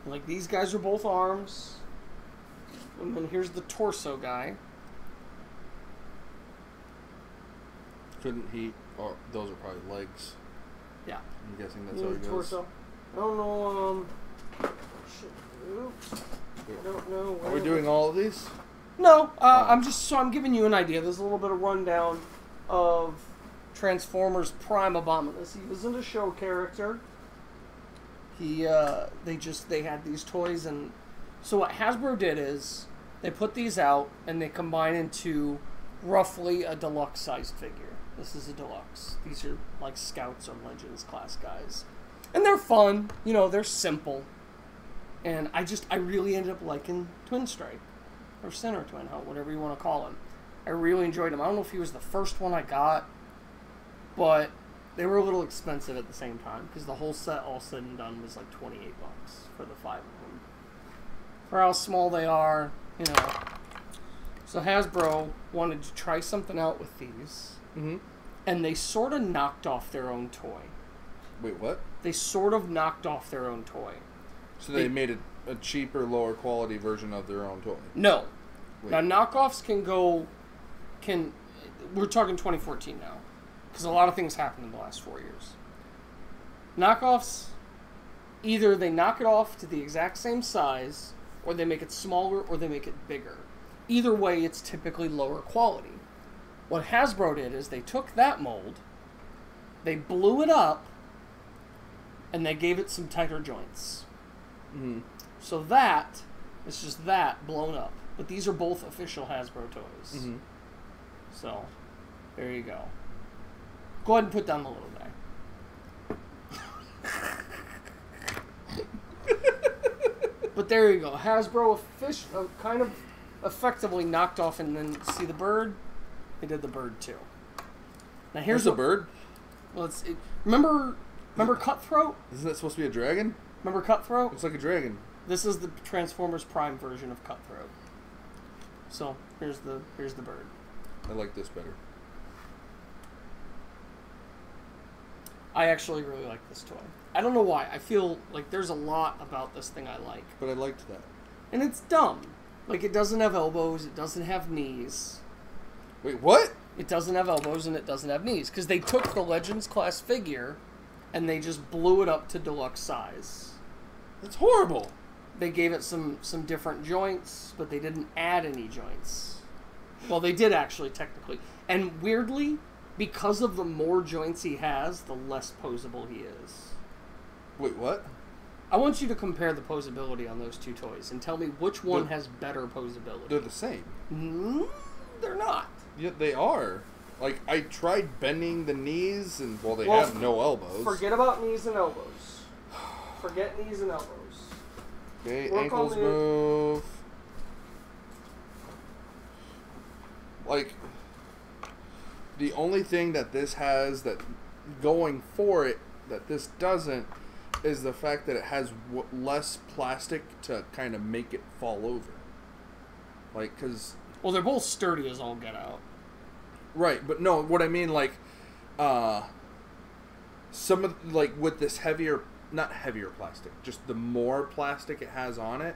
Like, these guys are both arms. And then here's the torso guy. Couldn't he... Oh, those are probably legs. Yeah. I'm guessing that's how it goes. Torso. I don't know, shit. Oops. I don't know. Are we doing all of these? No, I'm giving you an idea. There's a little bit of rundown of Transformers Prime Abominus. He wasn't a show character. They had these toys, and so what Hasbro did is they put these out and they combine into roughly a deluxe sized figure. This is a deluxe. These are like Scouts or Legends class guys, and they're fun. You know, they're simple, and I really ended up liking Twin Strike. Or Center Twin, whatever you want to call him. I really enjoyed him. I don't know if he was the first one I got, but they were a little expensive at the same time, because the whole set, all said and done, was like $28 for the 5 of them. For how small they are, you know. So Hasbro wanted to try something out with these, and they sort of knocked off their own toy. Wait, what? They sort of knocked off their own toy. So they made a cheaper, lower quality version of their own toy? No. Wait. Now, knockoffs we're talking 2014 now, because a lot of things happened in the last 4 years. Knockoffs, either they knock it off to the exact same size, or they make it smaller, or they make it bigger. Either way, it's typically lower quality. What Hasbro did is they took that mold, they blew it up, and they gave it some tighter joints. So that is just that blown up. But these are both official Hasbro toys. So, there you go. Go ahead and put down the little guy. But there you go. Hasbro kind of effectively knocked off, and then see the bird? They did the bird too. Now here's the bird? Well, remember Cutthroat? Isn't that supposed to be a dragon? Remember Cutthroat? Looks like a dragon. This is the Transformers Prime version of Cutthroat. So here's the bird. I like this better. I actually really like this toy. I don't know why. I feel like there's a lot about this thing I like. But I liked that. And it's dumb. Like, it doesn't have elbows, it doesn't have knees. Wait, what? It doesn't have elbows and it doesn't have knees. Because they took the Legends class figure and they just blew it up to deluxe size. That's horrible. They gave it some different joints, but they didn't add any joints. Well, they did actually, technically. And weirdly, because of the more joints he has, the less posable he is. Wait, what? I want you to compare the posability on those two toys and tell me which one has better posability. They're the same. They're not. Yeah, they are. Like, I tried bending the knees, and, well, they have no elbows. Forget about knees and elbows. Forget knees and elbows. Okay, ankles move. Like, the only thing that this has that going for it that this doesn't is the fact that it has less plastic to kind of make it fall over. Like, because... Well, they're both sturdy as all get out. Right, but no, what I mean, like, some of, like, with this heavier, not heavier plastic, just the more plastic it has on it,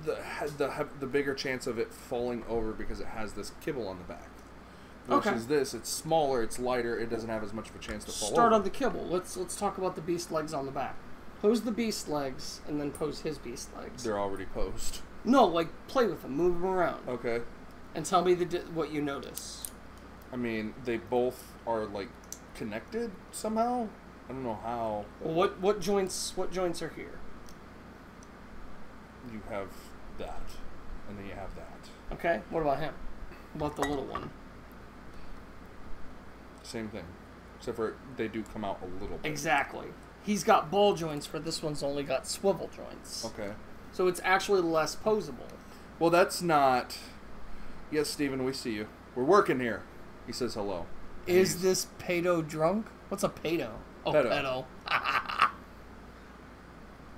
the bigger chance of it falling over because it has this kibble on the back. Versus this, it's smaller, it's lighter, it doesn't have as much of a chance to fall over. Start on the kibble. Let's talk about the beast legs on the back. Pose the beast legs, and then pose his beast legs. They're already posed. No, like, play with them, move them around. Okay. And tell me what you notice. I mean, they both are, like, connected somehow? I don't know how. Well, what joints are here? You have that, and then you have that. Okay, what about him? What about the little one? Same thing. Except for they do come out a little bit. Exactly. He's got ball joints where this one's only got swivel joints. Okay. So it's actually less posable. Well, that's not... Yes, Steven, we see you. We're working here. He says hello. Is this pedo drunk? What's a pedo? Oh, pedo.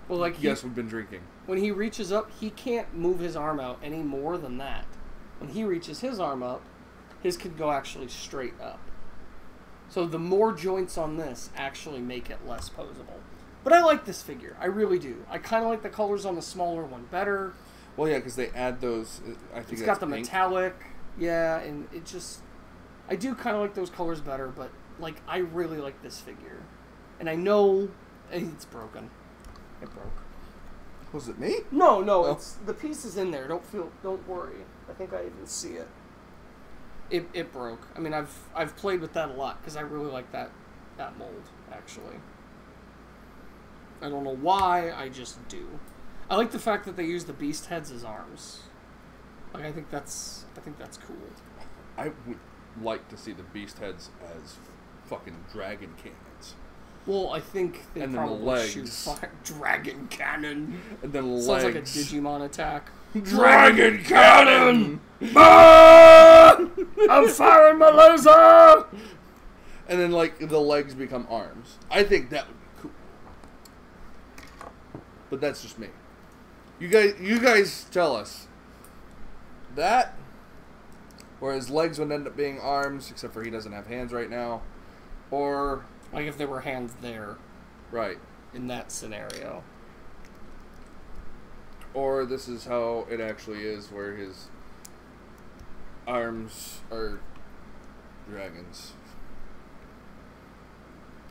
Well, like yes, we've been drinking. When he reaches up, he can't move his arm out any more than that. When he reaches his arm up, his can go actually straight up. So the more joints on this actually make it less posable. But I like this figure. I really do. I kind of like the colors on the smaller one better. Well, yeah, because they add those. I think it's got the pink. Metallic. Yeah, and it just... I do kind of like those colors better, but like I really like this figure. And I know it's broken. It broke. Was it me? No, it's the piece is in there. Don't worry. I think I even see it. It broke. I mean, I've played with that a lot because I really like that mold actually. I don't know why, I just do. I like the fact that they use the beast heads as arms. Like I think that's cool. I would like to see the beast heads as fucking dragon cannons. Well, I think they and probably then the legs. shoot dragon cannon. And then the Sounds legs. like a Digimon attack. Dragon cannon! I'm firing my laser! And then, like, the legs become arms. I think that would be cool. But that's just me. You guys tell us. That, or his legs would end up being arms, except for he doesn't have hands right now. Or... like if there were hands there. Right. In that scenario. Or this is how it actually is, where his arms are dragons.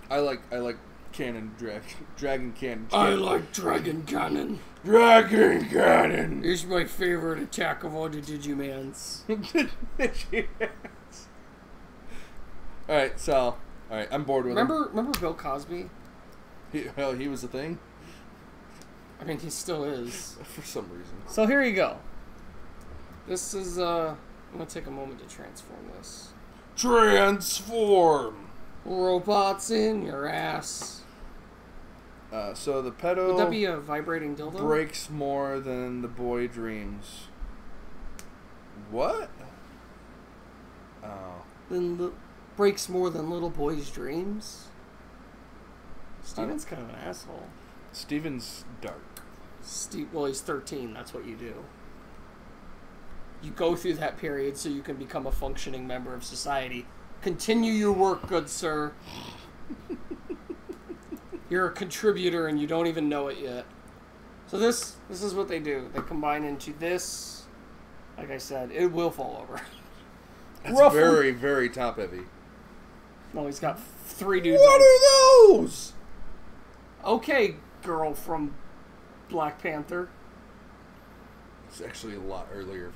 I like cannon dragon cannon. I like dragon cannon. Dragon cannon. It's my favorite attack of all the Digimans. Alright, so I'm bored with him. Remember Bill Cosby? He was a thing? I mean, he still is. For some reason. So here you go. This is, I'm going to take a moment to transform this. Transform! Robots in your ass. So the pedo... would that be a vibrating dildo? Breaks more than the boy dreams. What? Oh. Then breaks more than little boys' dreams? Steven's kind of an asshole. Steven's dark. Well, he's 13. That's what you do. You go through that period so you can become a functioning member of society. Continue your work, good sir. You're a contributor and you don't even know it yet. So this is what they do. They combine into this. Like I said, it will fall over. That's roughly. Very, very top heavy. No, he's got 3 dudes. What are those? Okay, girl from Black Panther. It's actually a lot earlier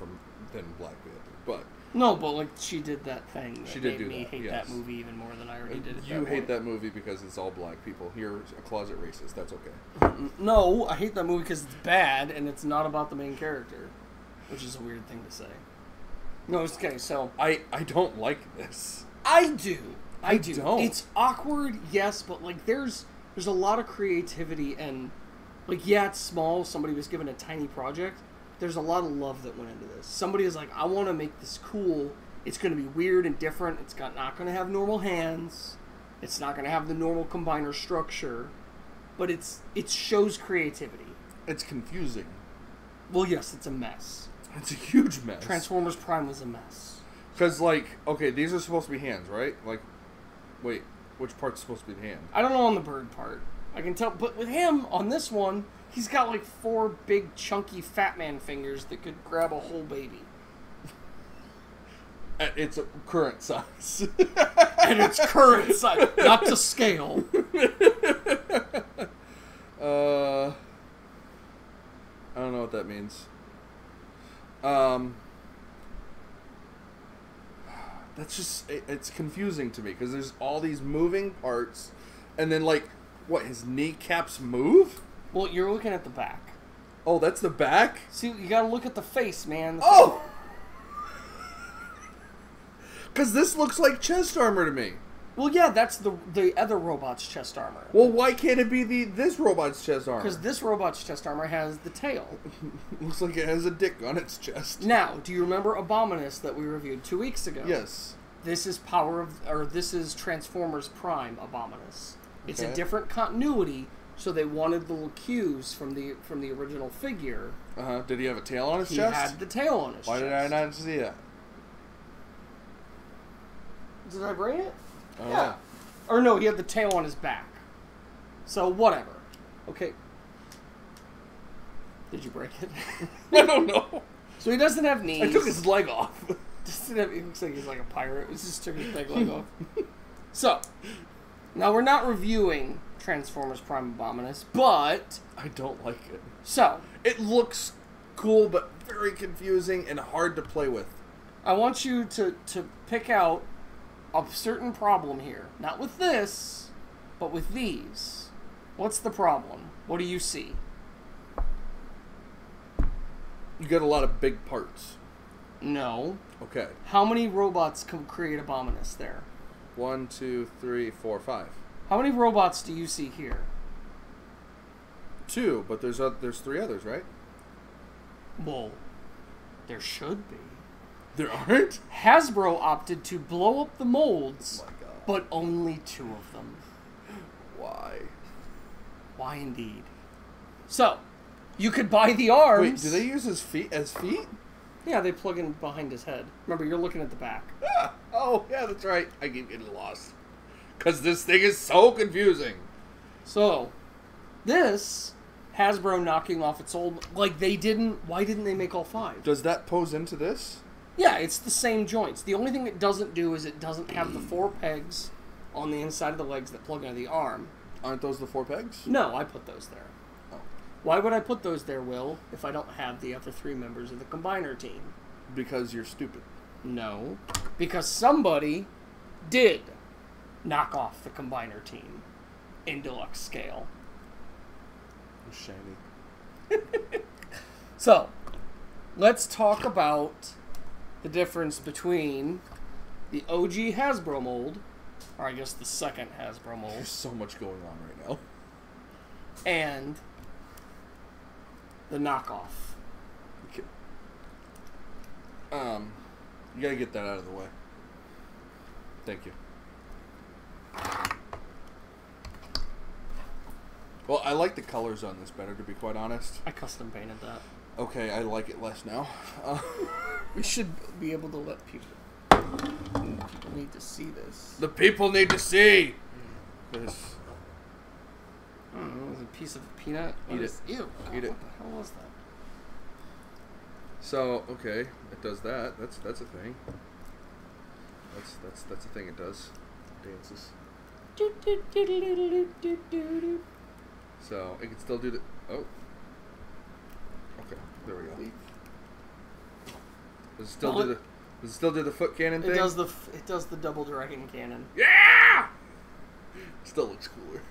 than Black Panther, but no, but like she did that thing. That she did do me that. hate that movie even more than I already did. You hate that movie because it's all black people. You're a closet racist. That's okay. No, I hate that movie because it's bad and it's not about the main character, which is a weird thing to say. No, it's okay. So I don't like this. I do. I do. Don't. It's awkward, yes, but like there's a lot of creativity and like yeah, it's small. Somebody was given a tiny project. There's a lot of love that went into this. Somebody is like, I want to make this cool. It's going to be weird and different. It's not going to have normal hands. It's not going to have the normal combiner structure. But it shows creativity. It's confusing. Well, yes, it's a mess. It's a huge mess. Transformers Prime was a mess. Because, like, okay, these are supposed to be hands, right? Like, wait, which part's supposed to be the hand? I don't know on the bird part. I can tell, but with him, on this one, he's got like 4 big, chunky, fat man fingers that could grab a whole baby. At its current size. At its current size. Not to scale. I don't know what that means. That's just... It's confusing to me, because there's all these moving parts, and then, like, what, his kneecaps move? Well, you're looking at the back. Oh, that's the back? See, you gotta look at the face, man. Oh! Because this looks like chest armor to me. Well, yeah, that's the other robot's chest armor. Well, why can't it be this robot's chest armor? Because this robot's chest armor has the tail. Looks like it has a dick on its chest. Now, do you remember Abominus that we reviewed 2 weeks ago? Yes. this is this is Transformers Prime Abominus. It's a Okay. different continuity, so they wanted little cues from the original figure. Did he have a tail on his He chest? had the tail on his Why chest. did I not see that? Did I bring it? Oh, Yeah. Or no, he had the tail on his back. So whatever. Okay. Did you break it? I don't know. So he doesn't have knees. I took his leg off. He looks like he's like a pirate. He just took his big leg off. So, now we're not reviewing Transformers Prime Abominus, but... I don't like it. So... It looks cool, but very confusing and hard to play with. I want you to pick out a certain problem here. Not with this, but with these. What's the problem? What do you see? You get a lot of big parts. No. Okay. How many robots can create Abominus there? 1, 2, 3, 4, 5. How many robots do you see here? 2, but there's 3 others, right? Well, there should be. There aren't? Hasbro opted to blow up the molds, Oh my god. but only 2 of them. Why? Why indeed? So, you could buy the arms. Wait, do they use his feet as feet? Yeah, they plug in behind his head. Remember, you're looking at the back. Ah, oh, yeah, that's right. I keep getting lost. Because this thing is so confusing. So, this Hasbro knocking off its old... Like, they didn't... Why didn't they make all 5? Does that pose into this? Yeah, it's the same joints. The only thing it doesn't do is it doesn't have the 4 pegs on the inside of the legs that plug into the arm. Aren't those the 4 pegs? No, I put those there. Oh. Why would I put those there, Will, if I don't have the other 3 members of the Combiner team? Because you're stupid. No, because somebody did knock off the Combiner team in deluxe scale. Shiny. So, let's talk about the difference between the OG Hasbro mold, or I guess the second Hasbro mold, There's so much going on right now. and the knockoff. Okay. You gotta get that out of the way. Thank you. Well, I like the colors on this better, to be quite honest. I custom painted that. Okay, I like it less now. We should be able to let people need to see this. The people need to see this. I don't know, it was a piece of peanut. Eat it. Ew. Eat it. What the hell was that? So, okay, it does that. That's a thing. That's a thing it does. Dances. So it can still do the. Oh. Okay, there we go. Does it still Well, do the? Does it still do the foot cannon thing? It does the double dragon cannon. Yeah. Still looks cooler.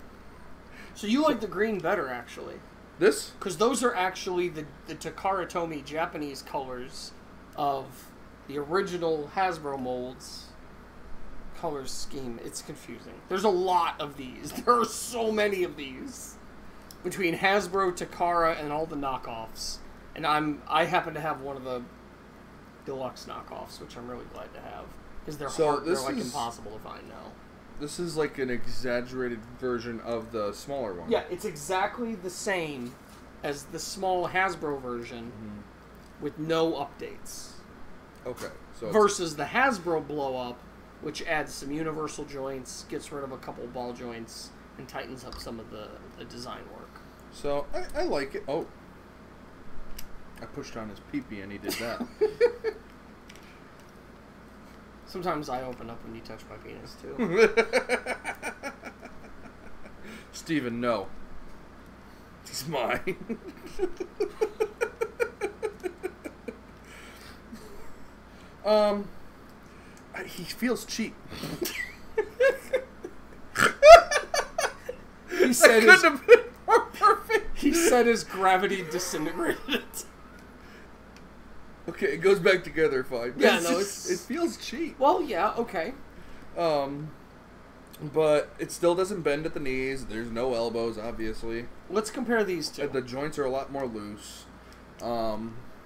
So you like the green better, actually. This? Because those are actually the Takara Tomy Japanese colors of the original Hasbro molds color scheme. It's confusing. There's a lot of these. There are so many of these. Between Hasbro, Takara, and all the knockoffs. And I happen to have one of the deluxe knockoffs, which I'm really glad to have. Because they're hard, they're like impossible to find now. This is like an exaggerated version of the smaller one. Yeah, it's exactly the same as the small Hasbro version with no updates. Okay. So Versus the Hasbro blow up, which adds some universal joints, gets rid of a couple ball joints, and tightens up some of the design work. So I like it. Oh. I pushed on his pee-pee and he did that. Sometimes I open up when you touch my penis, too. Steven, no. He's mine. He feels cheap. He said That couldn't have been more perfect. he said his gravity disintegrated it. Okay, it goes back together fine. Yeah, It's no, just- it feels cheap. Well, yeah, okay. But it still doesn't bend at the knees. There's no elbows, obviously. Let's compare these two. The joints are a lot more loose.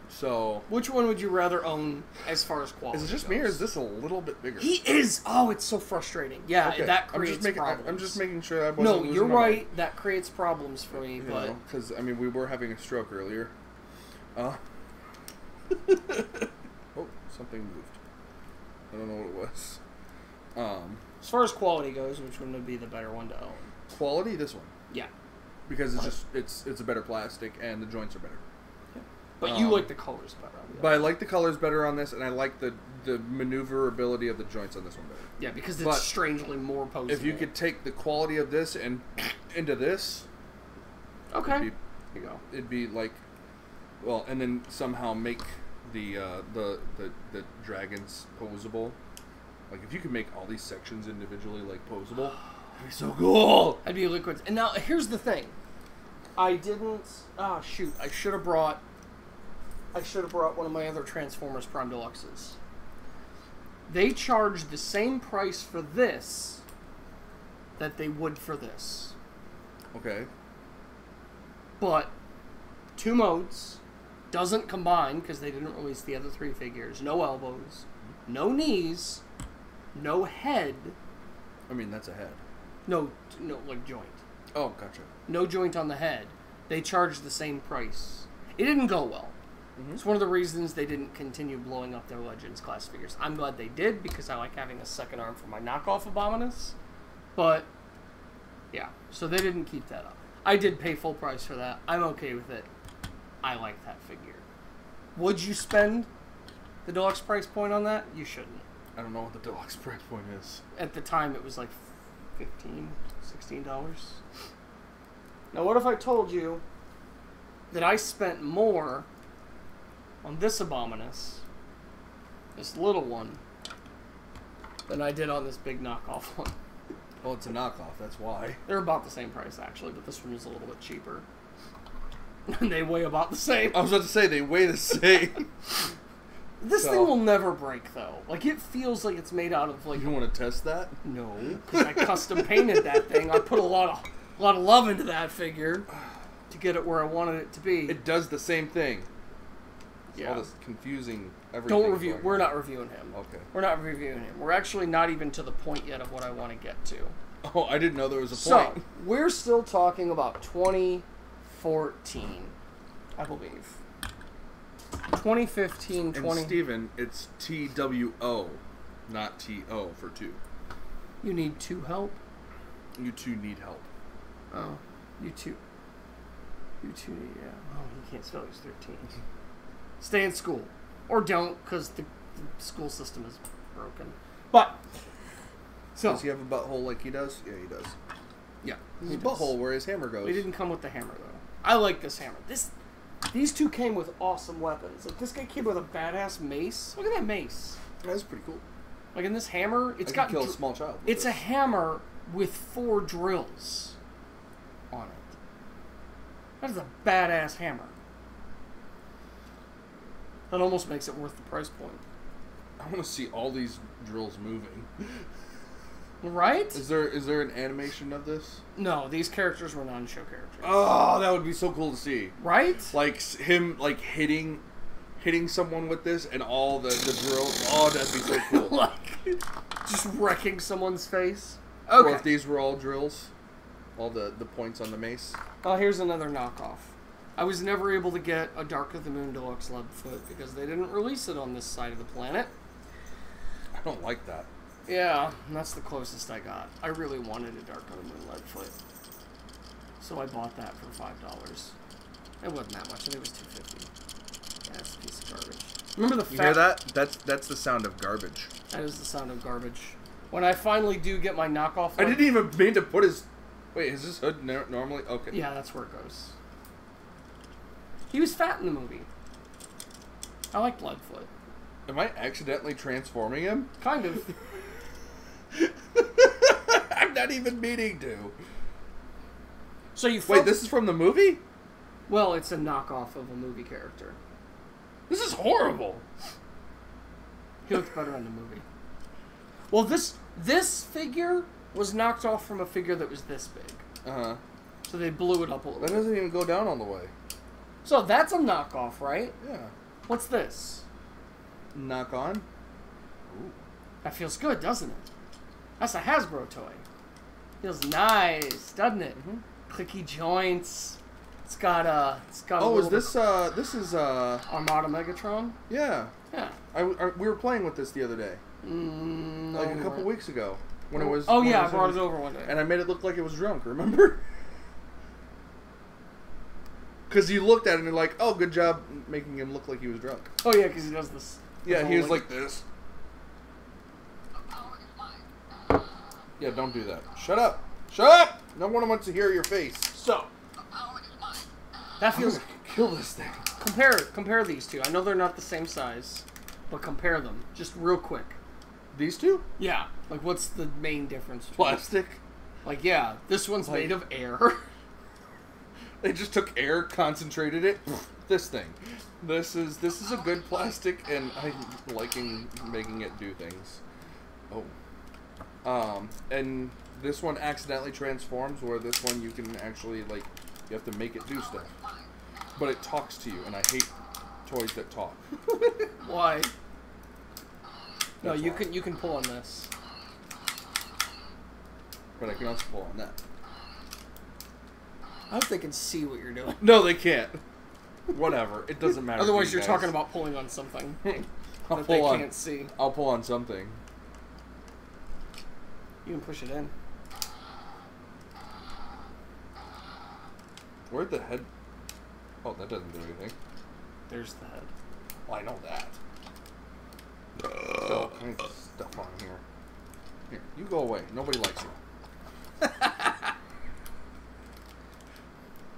So which one would you rather own as far as quality? Is it just goes? me, or is this a little bit bigger? He is. Oh, it's so frustrating. Yeah, Okay. that creates problems. I'm just making sure I wasn't No, losing you're my right. mind. That creates problems for me. But because I mean, we were having a stroke earlier. Oh, something moved. I don't know what it was. As far as quality goes, which one would be the better one to own? Quality, this one. Yeah. Because it's a better plastic and the joints are better. Yeah. But you like the colors better. But I like the colors better on this, and I like the maneuverability of the joints on this one better. Yeah, because it's strangely more posable. If you could take the quality of this and into this, okay, here you go. It'd be like, well, and then somehow make the dragons posable. Like if you could make all these sections individually like posable, that'd be so cool. That'd be liquids. And now here's the thing. I didn't. Ah, shoot! I should have brought one of my other Transformers Prime Deluxes. They charge the same price for this that they would for this. Okay. But 2 modes, doesn't combine because they didn't release the other 3 figures. No elbows, no knees, no head. I mean, that's a head. No, like joint. Oh, gotcha. No joint on the head. They charged the same price. It didn't go well. Mm-hmm. It's one of the reasons they didn't continue blowing up their Legends class figures. I'm glad they did because I like having a second arm for my knockoff Abominus. But, yeah. So they didn't keep that up. I did pay full price for that. I'm okay with it. I like that figure. Would you spend the deluxe price point on that? You shouldn't. I don't know what the deluxe price point is. At the time, it was like $15, $16. Now, what if I told you that I spent more on this Abominus, this little one, than I did on this big knockoff one? Well, it's a knockoff, that's why. They're about the same price, actually, but this one was a little bit cheaper. And they weigh about the same. I was about to say, they weigh the same. This thing will never break, though. Like, it feels like it's made out of, like... You want to test that? No, because I custom painted that thing. I put a lot of love into that figure to get it where I wanted it to be. It does the same thing. It's yeah. all this confusing everything. Don't review. We're not reviewing him. Okay. We're not reviewing him. We're actually not even to the point yet of what I want to get to. Oh, I didn't know there was a point. So, we're still talking about 2014, I believe. 2015, And Steven, it's TWO, not TO for 2. You need 2 help? You 2 need help. Oh, you 2. You 2 need, yeah. Oh, he can't spell, he's 13. Stay in school. Or don't, because the school system is broken. But, so. Does he have a butthole like he does? Yeah, he does. Yeah. His butthole where his hammer goes. He didn't come with the hammer, though. I like this hammer. These 2 came with awesome weapons. Like, this guy came with a badass mace. Look at that mace. That's pretty cool. Like, in this hammer, it's got... kill a small child. It's a hammer with 4 drills on it. That is a badass hammer. That almost makes it worth the price point. I want to see all these drills moving. Right? Is there an animation of this? No, these characters were non-show characters. Oh, that would be so cool to see. Right? Like him, like hitting someone with this and all the drills. Oh, that'd be so cool. Like, just wrecking someone's face. Okay. Or if these were all drills, all the points on the mace. Oh, here's another knockoff. I was never able to get a Dark of the Moon Deluxe Leadfoot because they didn't release it on this side of the planet. I don't like that. Yeah, that's the closest I got. I really wanted a Dark of the Moon Leadfoot. So I bought that for $5. It wasn't that much. I think it was $2.50. Yeah, it's a piece of garbage. Remember the You hear that? That's the sound of garbage. That is the sound of garbage. When I finally do get my knockoff... I didn't even mean to put his... Wait, is this hood normally? Okay. Yeah, that's where it goes. He was fat in the movie. I liked Leadfoot. Am I accidentally transforming him? Kind of. I'm not even meaning to. So you Wait, this is from the movie? Well, it's a knockoff of a movie character. This is horrible. He looked better in the movie. Well, this figure was knocked off from a figure that was this big. Uh-huh. So they blew it up a little That doesn't even go down all the way. So that's a knockoff, right? Yeah. What's this? Knock on. Ooh. That feels good, doesn't it? That's a Hasbro toy. Feels nice, doesn't it? Clicky joints. It's got a. Oh, is this? This is Armada Megatron. Yeah. Yeah. We were playing with this the other day. No, Like a couple weeks ago when it was. Oh yeah, I brought it over one day. And I made it look like it was drunk. Remember? Because you looked at it and you're like, "Oh, good job making him look like he was drunk." Oh yeah, because he does this. Yeah, he was like this. Yeah, don't do that. Shut up. Shut up. No one wants to hear your face. So. That feels. I'm gonna kill this thing. Compare these two. I know they're not the same size, but compare them just real quick. These two? Yeah. Like, what's the main difference? Plastic. Like, yeah, this one's made of air. They just took air, concentrated it. This thing. This is a good plastic, and I'm liking making it do things. Oh. And this one accidentally transforms, where this one you can actually, like, you have to make it do stuff. But it talks to you, and I hate toys that talk. Why? No, That's you why. can pull on this. But I can also pull on that. I hope they can see what you're doing. No, they can't. Whatever. It doesn't matter. Otherwise, to you you're guys. talking about pulling on something I'll that pull they on. can't see. I'll pull on something. You can push it in. Where'd the head? Oh, that doesn't do anything. There's the head. Well, I know that. All kinds of stuff on here. Here, you go away. Nobody likes you.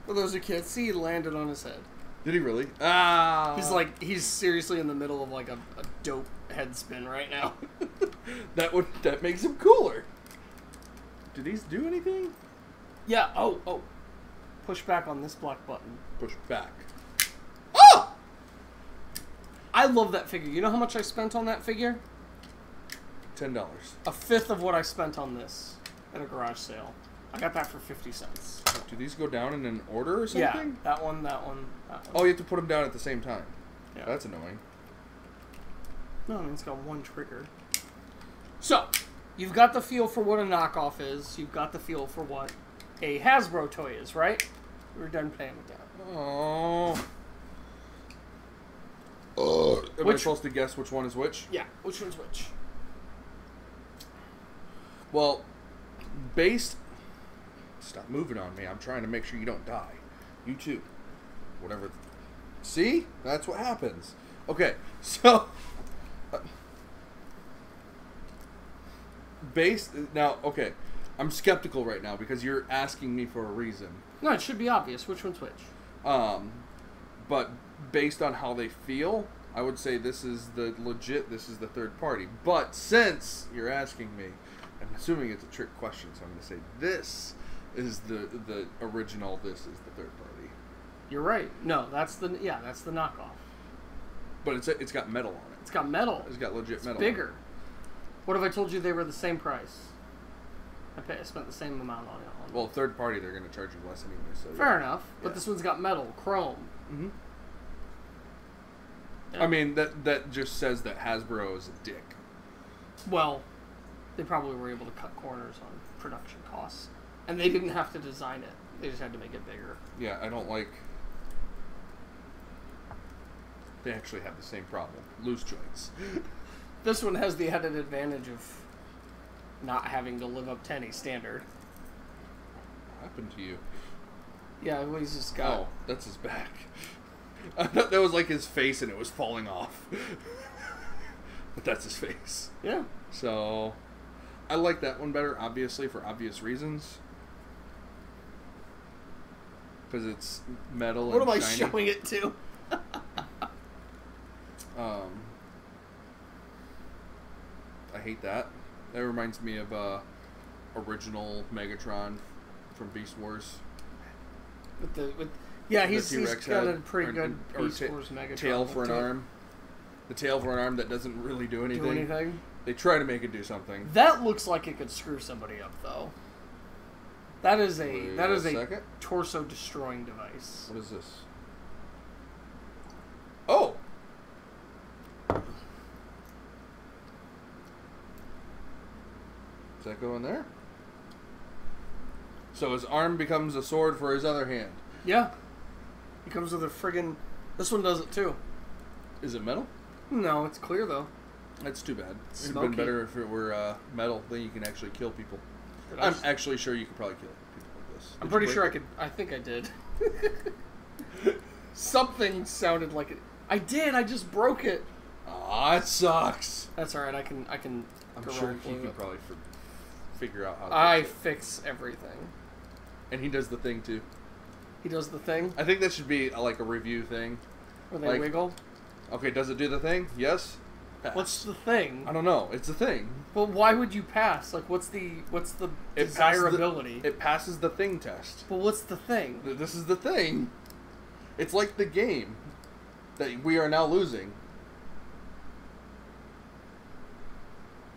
For those who can't see, he landed on his head. Did he really? Ah! He's seriously in the middle of like a dope head spin right now. that makes him cooler. Do these do anything? Yeah. Oh. Push back on this black button. Push back. Oh! I love that figure. You know how much I spent on that figure? $10. A fifth of what I spent on this at a garage sale. I got that for 50 cents. Do these go down in an order or something? Yeah, that one. Oh, you have to put them down at the same time. Yeah. That's annoying. No, I mean, it's got one trigger. So, you've got the feel for what a knockoff is. You've got the feel for what a Hasbro toy is, right? We're done playing with that. Oh. Am I supposed to guess which one is which? Yeah, which one's which? Well, Stop moving on me. I'm trying to make sure you don't die. You too. Whatever. See? That's what happens. Okay, so... Now, okay. I'm skeptical right now because you're asking me for a reason. No, it should be obvious which one's which. But based on how they feel, I would say this is the legit, this is the third party. But since you're asking me, I'm assuming it's a trick question, so I'm going to say this is the original, this is the third party. You're right. No, that's the knockoff. But it's got metal on it. It's got metal. It's got legit metal. Bigger. What if I told you they were the same price? I spent the same amount on it. Well, third party, they're going to charge you less anyway. So Fair enough. But yeah. this one's got metal, chrome. Mm-hmm. Yeah. I mean, that just says that Hasbro is a dick. Well, they probably were able to cut corners on production costs. And they didn't have to design it. They just had to make it bigger. Yeah, I don't like... They actually have the same problem. Loose joints. This one has the added advantage of not having to live up to any standard. What happened to you? Yeah, well, he's just got... Oh, that's his back. I thought that was like his face and it was falling off. But that's his face. Yeah. So, I like that one better, obviously, for obvious reasons. Because it's metal and What am I shiny. showing it to? I hate that. That reminds me of original Megatron from Beast Wars. Yeah, The he's T-Rex got head, a pretty good Beast Wars Megatron. Tail for an arm. The tail for an arm that doesn't really do anything. They try to make it do something. That looks like it could screw somebody up, though. That is a torso destroying device. What is this? Oh! go in there. So his arm becomes a sword for his other hand. Yeah. He comes with a friggin'... This one does it too. Is it metal? No, it's clear though. That's too bad. It's It'd smoky. been better if it were metal. Then you can actually kill people. I'm actually sure you could probably kill people with this. I'm pretty sure I could. I think I did. Something sounded like it. I did. I just broke it. Ah, it sucks. That's all right. I can. I'm sure he can probably figure out how to I fix everything. And he does the thing too. He does the thing? I think that should be like a review thing. Where they wiggle? Okay, does it do the thing? Yes? Pass. What's the thing? I don't know. It's a thing. But why would you pass? Like, what's the desirability? It passes the thing test. But what's the thing? This is the thing. It's like the game that we are now losing.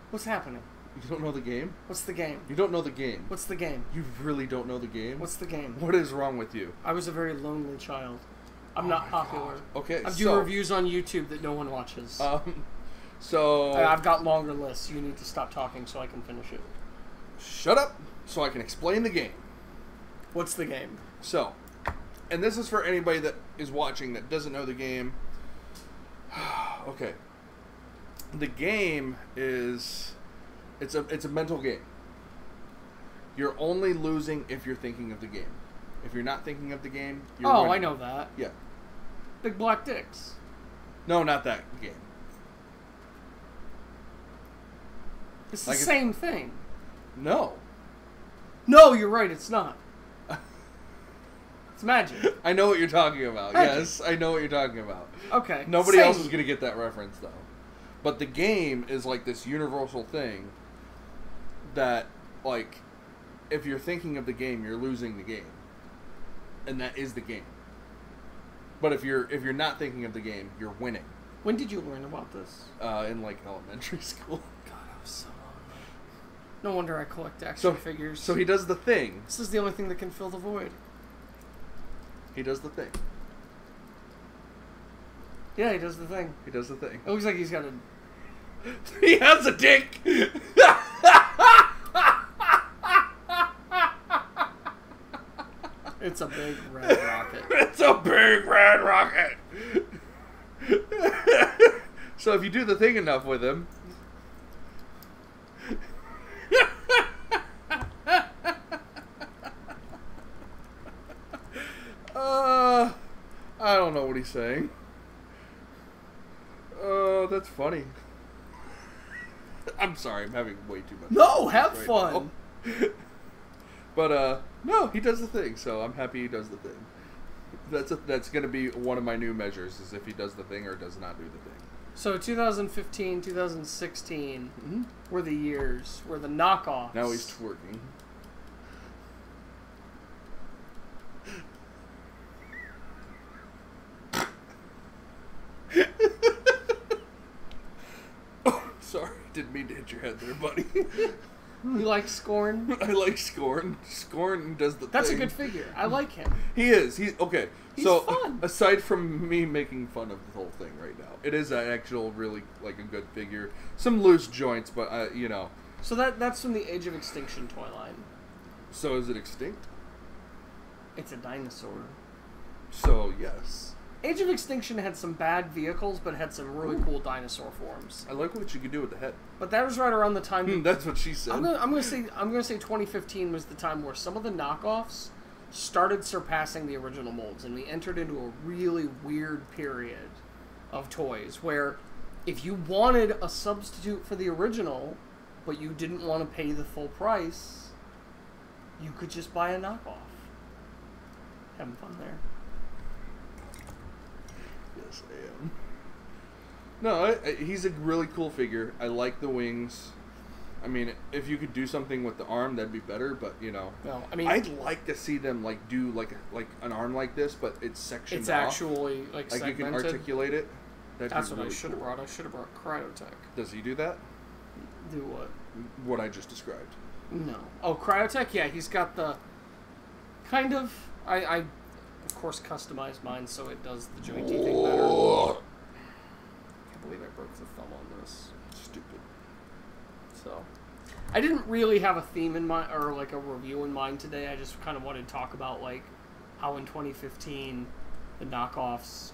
What's happening? You don't know the game? What's the game? You don't know the game. What's the game? You really don't know the game? What's the game? What is wrong with you? I was a very lonely child. I'm not popular. God. Okay, I'm doing reviews on YouTube that no one watches. So... I've got longer lists. You need to stop talking so I can finish it. Shut up so I can explain the game. What's the game? So, and this is for anybody that is watching that doesn't know the game. Okay. The game is... It's a mental game. You're only losing if you're thinking of the game. If you're not thinking of the game, you're winning. I know that. Yeah. Big Black Dicks. No, not that game. It's the same thing. No. No, you're right, it's not. It's magic. I know what you're talking about. Magic. Yes, I know what you're talking about. Okay. Nobody else is going to get that reference, though. But the game is like this universal thing that, like, if you're thinking of the game, you're losing the game. And that is the game. But if you're not thinking of the game, you're winning. When did you learn about this? In, like, elementary school. God, I was so lonely. No wonder I collect action figures. So he does the thing. This is the only thing that can fill the void. He does the thing. Yeah, he does the thing. He does the thing. It looks like he's got a... He has a dick! It's a big red rocket. It's a big red rocket! So if you do the thing enough with him... I don't know what he's saying. That's funny. I'm sorry, I'm having way too much. No, have fun! But, no, he does the thing, so I'm happy he does the thing. That's going to be one of my new measures, is if he does the thing or does not do the thing. So 2015, 2016 were the years where the knockoffs... Now he's twerking. Oh, sorry, didn't mean to hit your head there, buddy. You like Scorn? I like Scorn. Scorn does the thing. That's a good figure. I like him. He is. Okay. He's so fun. Aside from me making fun of the whole thing right now, it is an actual really like a good figure. Some loose joints, but you know. So that's from the Age of Extinction toy line. So is it extinct? It's a dinosaur. So yes. Age of Extinction had some bad vehicles, but had some really cool dinosaur forms. I like what you could do with the head. But that was right around the time. That's what she said. I'm gonna say 2015 was the time where some of the knockoffs started surpassing the original molds, and we entered into a really weird period of toys where if you wanted a substitute for the original, but you didn't want to pay the full price, you could just buy a knockoff. Having fun there. Yes, I am. No, he's a really cool figure. I like the wings. I mean, if you could do something with the arm, that'd be better. But you know, no, I mean, I'd like to see them like do like an arm like this, but it's sectioned. It's off. Actually like segmented. You can articulate it. That's what really I should have brought. I should have brought Cryotech. Does he do that? Do what? What I just described. No. Oh, Cryotech. Yeah, he's got the kind of. I of course customized mine so it does the jointy thing better. I can't believe I broke the thumb on this. Stupid. So, I didn't really have a theme in mind, or like a review in mind today. I just kind of wanted to talk about like how in 2015 the knockoffs,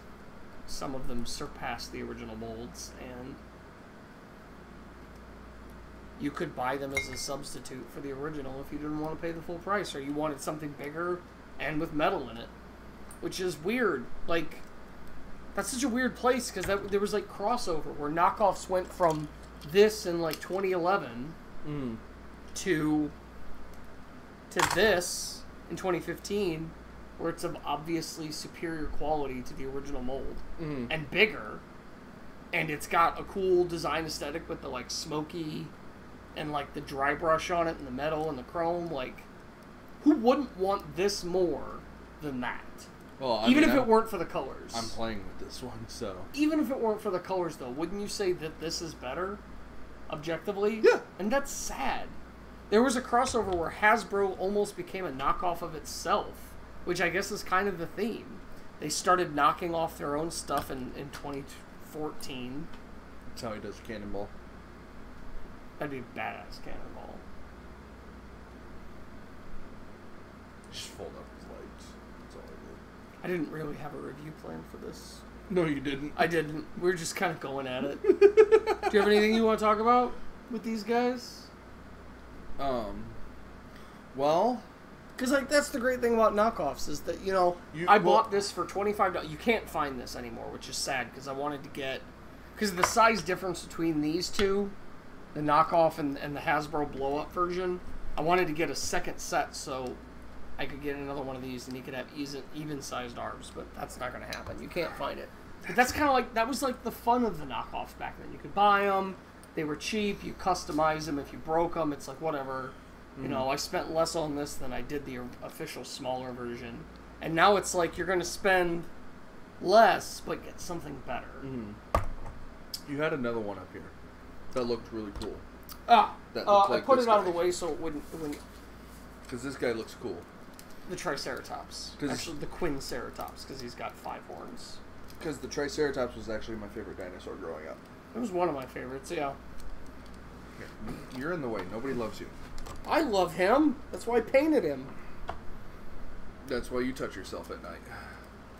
some of them surpassed the original molds, and you could buy them as a substitute for the original if you didn't want to pay the full price, or you wanted something bigger and with metal in it, which is weird. Like, that's such a weird place, because there was like crossover where knockoffs went from this in like 2011 to this in 2015, where it's of obviously superior quality to the original mold and bigger, and it's got a cool design aesthetic with the like smoky and like the dry brush on it and the metal and the chrome. Like, who wouldn't want this more than that? Well, even if it weren't for the colors. I'm playing with this one, so... Even if it weren't for the colors, though, wouldn't you say that this is better, objectively? Yeah. And that's sad. There was a crossover where Hasbro almost became a knockoff of itself, which I guess is kind of the theme. They started knocking off their own stuff in 2014. That's how he does Cannonball. That'd be a badass Cannonball. Just fold up his legs. That's all I did. I didn't really have a review plan for this. No, you didn't. I didn't. We were just kind of going at it. Do you have anything you want to talk about with these guys? Well... Because, like, that's the great thing about knockoffs, is that, you know, I bought this for $25. You can't find this anymore, which is sad, because I wanted to get... Because of the size difference between these two, the knockoff and the Hasbro blow-up version, I wanted to get a second set so I could get another one of these and he could have even-sized arms, but that's not going to happen. You can't find it. But that's kind of like... That was, like, the fun of the knockoffs back then. You could buy them, they were cheap, you customize them. If you broke them, it's like, whatever... You know, I spent less on this than I did the official smaller version. And now it's like you're going to spend less, but get something better. You had another one up here that looked really cool. That looked like I put this it out guy. of the way so it wouldn't... Because this guy looks cool. The Triceratops. Actually, the Quinceratops, because he's got 5 horns. Because the Triceratops was actually my favorite dinosaur growing up. It was one of my favorites, yeah. Here, you're in the way. Nobody loves you. I love him. That's why I painted him. That's why you touch yourself at night.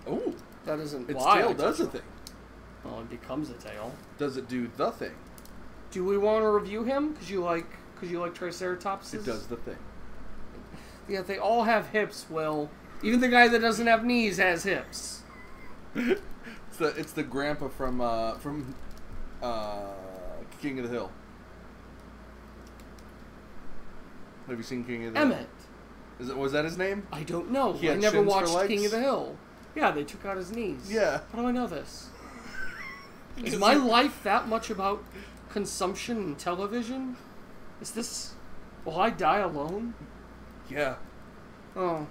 Oh, That isn't its why tail I does touch a him. thing. Well, it becomes a tail. Does it do the thing? Do we want to review him? Because you like Triceratops? It does the thing. Yeah, they all have hips, Will. Even the guy that doesn't have knees has hips. It's the grandpa from King of the Hill. Have you seen King of the Hill? Emmett. Was that his name? I don't know. He I had never shins for watched legs? King of the Hill. Yeah, they took out his knees. Yeah. How do I know this? Is my life that much about consumption and television? Is this... Will I die alone? Yeah. Oh.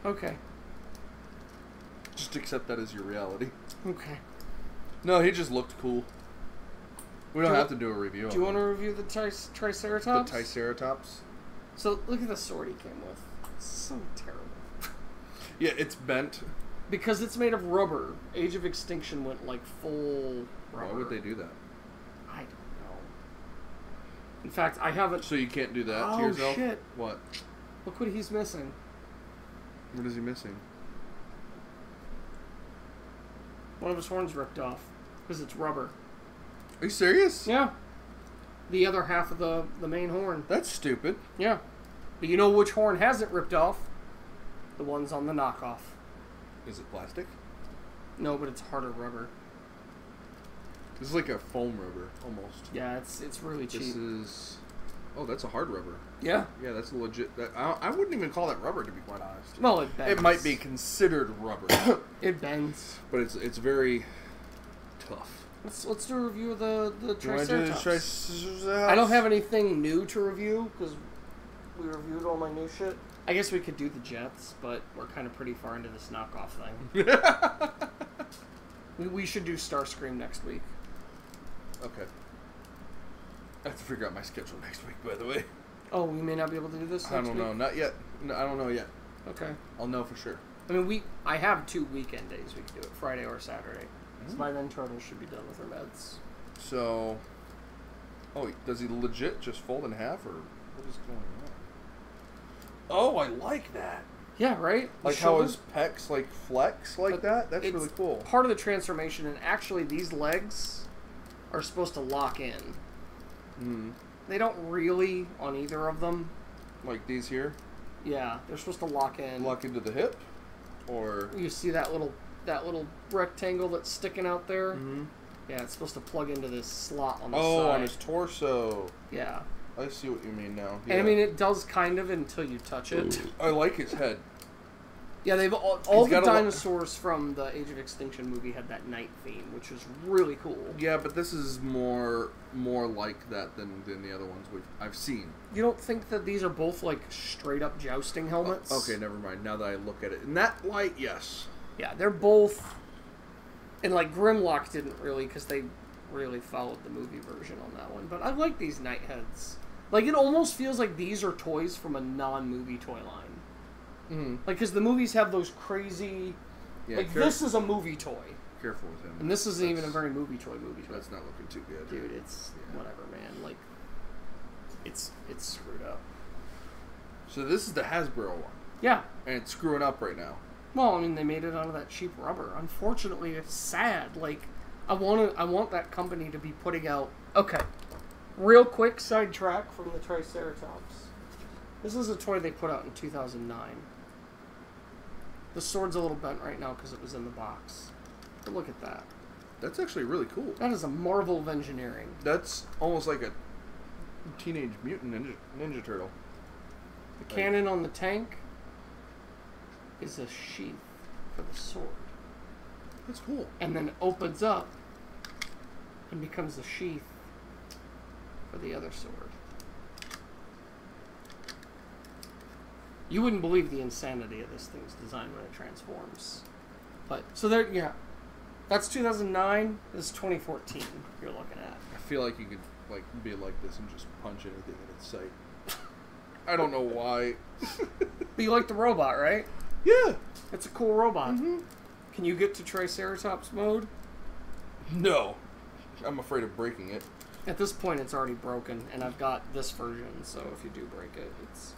Okay. Just accept that as your reality. Okay. No, he just looked cool. We don't have to do a review. Do you want to review the Triceratops? The Triceratops? So, look at the sword he came with. It's so terrible. Yeah, it's bent. Because it's made of rubber. Age of Extinction went, like, full rubber. Why would they do that? I don't know. In fact, I haven't... So you can't do that to Oh, yourself? shit. What? Look what he's missing. What is he missing? One of his horns ripped off. Because it's rubber. Are you serious? Yeah. The other half of the main horn. That's stupid. Yeah. But you know which horn hasn't ripped off? The ones on the knockoff. Is it plastic? No, but it's harder rubber. This is like a foam rubber, almost. Yeah, it's really cheap. This is... Oh, that's a hard rubber. Yeah. Yeah, that's a legit... I wouldn't even call that rubber, to be quite honest. Well, it bends. It might be considered rubber. It bends. But it's very tough. Let's do a review of the Do you want to do the Triceratops. Triceratops? I don't have anything new to review because we reviewed all my new shit. I guess we could do the Jets, but we're kind of pretty far into this knockoff thing. we should do Starscream next week. Okay. I have to figure out my schedule next week, by the way. Oh, we may not be able to do this next week? I don't know. Not yet. No, I don't know yet. Okay. I'll know for sure. I mean, I have 2 weekend days we can do it, Friday or Saturday. So by then, Turtle should be done with her meds. So, Oh, does he legit just fold in half, or what is going on? Oh, I like that. Yeah, right? Like how his pecs like flex like that? That's really cool. Part of the transformation, and actually these legs are supposed to lock in. Mm. They don't really on either of them. Like these here? Yeah, they're supposed to lock in. Lock into the hip? Or you see that little rectangle that's sticking out there? Mm-hmm. Yeah, it's supposed to plug into this slot on the side. Oh, on his torso. Yeah. I see what you mean now. Yeah. And I mean, it does kind of until you touch it. I like his head. Yeah, they've all the dinosaurs from the Age of Extinction movie had that night theme, which was really cool. Yeah, but this is more like that than the other ones I've seen. You don't think that these are both like straight up jousting helmets? Okay, never mind. Now that I look at it in that light, yes. Yeah, they're both. And like Grimlock didn't really, because they really followed the movie version on that one. But I like these night heads. Like it almost feels like these are toys from a non-movie toy line. Mm-hmm. Like, because the movies have those crazy... Yeah, like, this is a movie toy. Careful with him. And this isn't even a very movie toy. That's not looking too good. Dude, it's... whatever, man. Like, it's screwed up. So this is the Hasbro one. Yeah. And it's screwing up right now. Well, I mean, they made it out of that cheap rubber. Unfortunately, it's sad. Like, I want that company to be putting out... Okay. Real quick sidetrack from the Triceratops. This is a toy they put out in 2009. The sword's a little bent right now because it was in the box. But look at that. That's actually really cool. That is a marvel of engineering. That's almost like a Teenage Mutant Ninja Turtle. The cannon on the tank is a sheath for the sword. That's cool. And then it opens up and becomes a sheath for the other sword. You wouldn't believe the insanity of this thing's design when it transforms. But, so there, yeah. That's 2009. This is 2014 you're looking at. I feel like you could, like, be like this and just punch anything in its sight. I don't know why. But you like the robot, right? Yeah. It's a cool robot. Mm-hmm. Can you get to Triceratops mode? No. I'm afraid of breaking it. At this point, it's already broken, and I've got this version, so if you do break it, it's...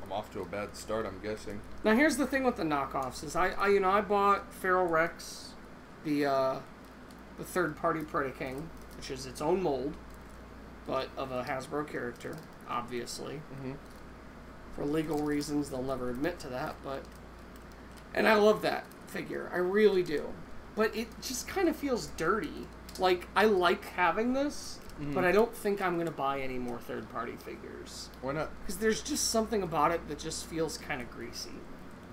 I'm off to a bad start, I'm guessing. Now here's the thing with the knockoffs is I bought Feral Rex, the third-party Predaking, which is its own mold, but of a Hasbro character, obviously. Mm-hmm. For legal reasons, they'll never admit to that, but... And I love that figure. I really do. But it just kind of feels dirty. Like, I like having this, but I don't think I'm going to buy any more third-party figures. Why not? Because there's just something about it that just feels kind of greasy.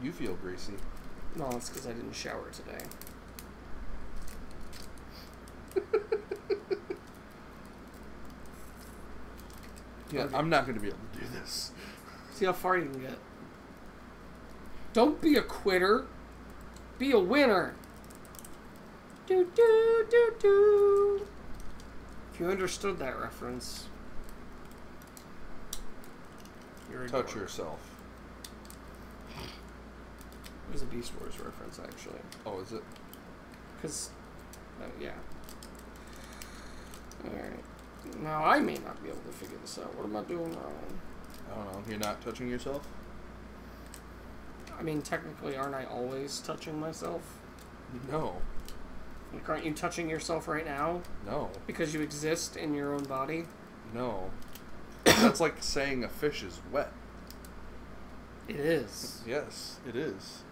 You feel greasy. No, it's because I didn't shower today. Yeah, I'm not going to be able to do this. See how far you can get. Don't be a quitter. Be a winner. Do do do do. If you understood that reference, you're a Touch dork. yourself. It was a Beast Wars reference, actually. Oh, is it? Because, yeah. Alright. Now, I may not be able to figure this out. What am I doing wrong? I don't know. You're not touching yourself? I mean, technically, aren't I always touching myself? No. Like, aren't you touching yourself right now? No. Because you exist in your own body? No. That's like saying a fish is wet. It is. Yes, it is.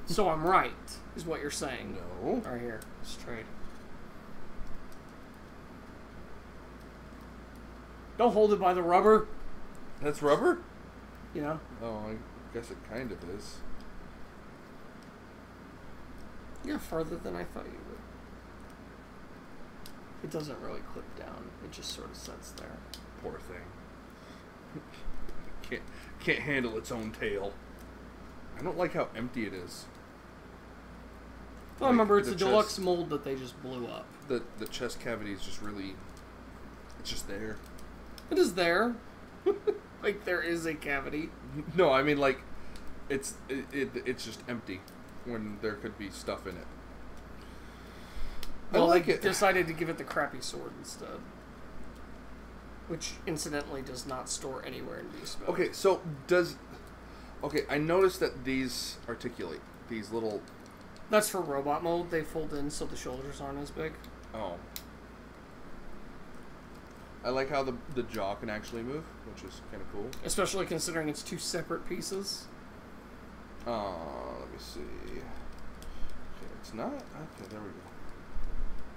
So I'm right, is what you're saying. No. Right here. Straight. Don't hold it by the rubber. That's rubber? Yeah. Oh, I guess it kind of is. Yeah, farther than I thought you would. It doesn't really clip down. It just sort of sits there. Poor thing. Can't handle its own tail. I don't like how empty it is. Well, remember, it's a deluxe mold that they just blew up. The chest cavity is just really... It's just there. It is there. Like, there is a cavity. No, I mean, like, it's just empty when there could be stuff in it. Well, like they it. decided to give it the crappy sword instead. Which, incidentally, does not store anywhere in beast mode. Okay, so does... Okay, I noticed that these articulate. These little... That's for robot mode. They fold in so the shoulders aren't as big. Oh. I like how the jaw can actually move, which is kind of cool. Especially considering it's two separate pieces. Let me see. Okay, it's not... Okay, there we go.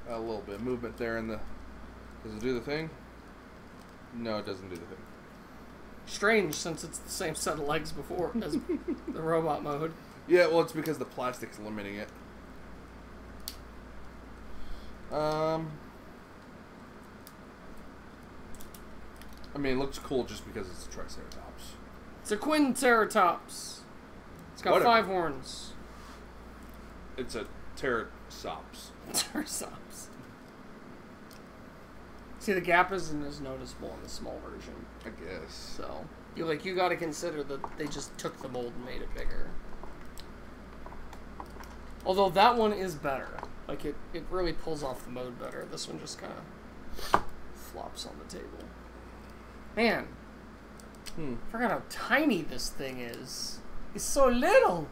A little bit of movement there in the... Does it do the thing? No, it doesn't do the thing. Strange, since it's the same set of legs before as the robot mode. Yeah, well, it's because the plastic's limiting it. I mean, it looks cool just because it's a Triceratops. It's a Quinceratops. It's got Whatever. 5 horns. It's a Pterosaps. Pterosaps. See, the gap isn't as noticeable in the small version. I guess. So, you got to consider that they just took the mold and made it bigger. Although that one is better. Like, it really pulls off the mode better. This one just kind of flops on the table. Man. I forgot how tiny this thing is. It's so little.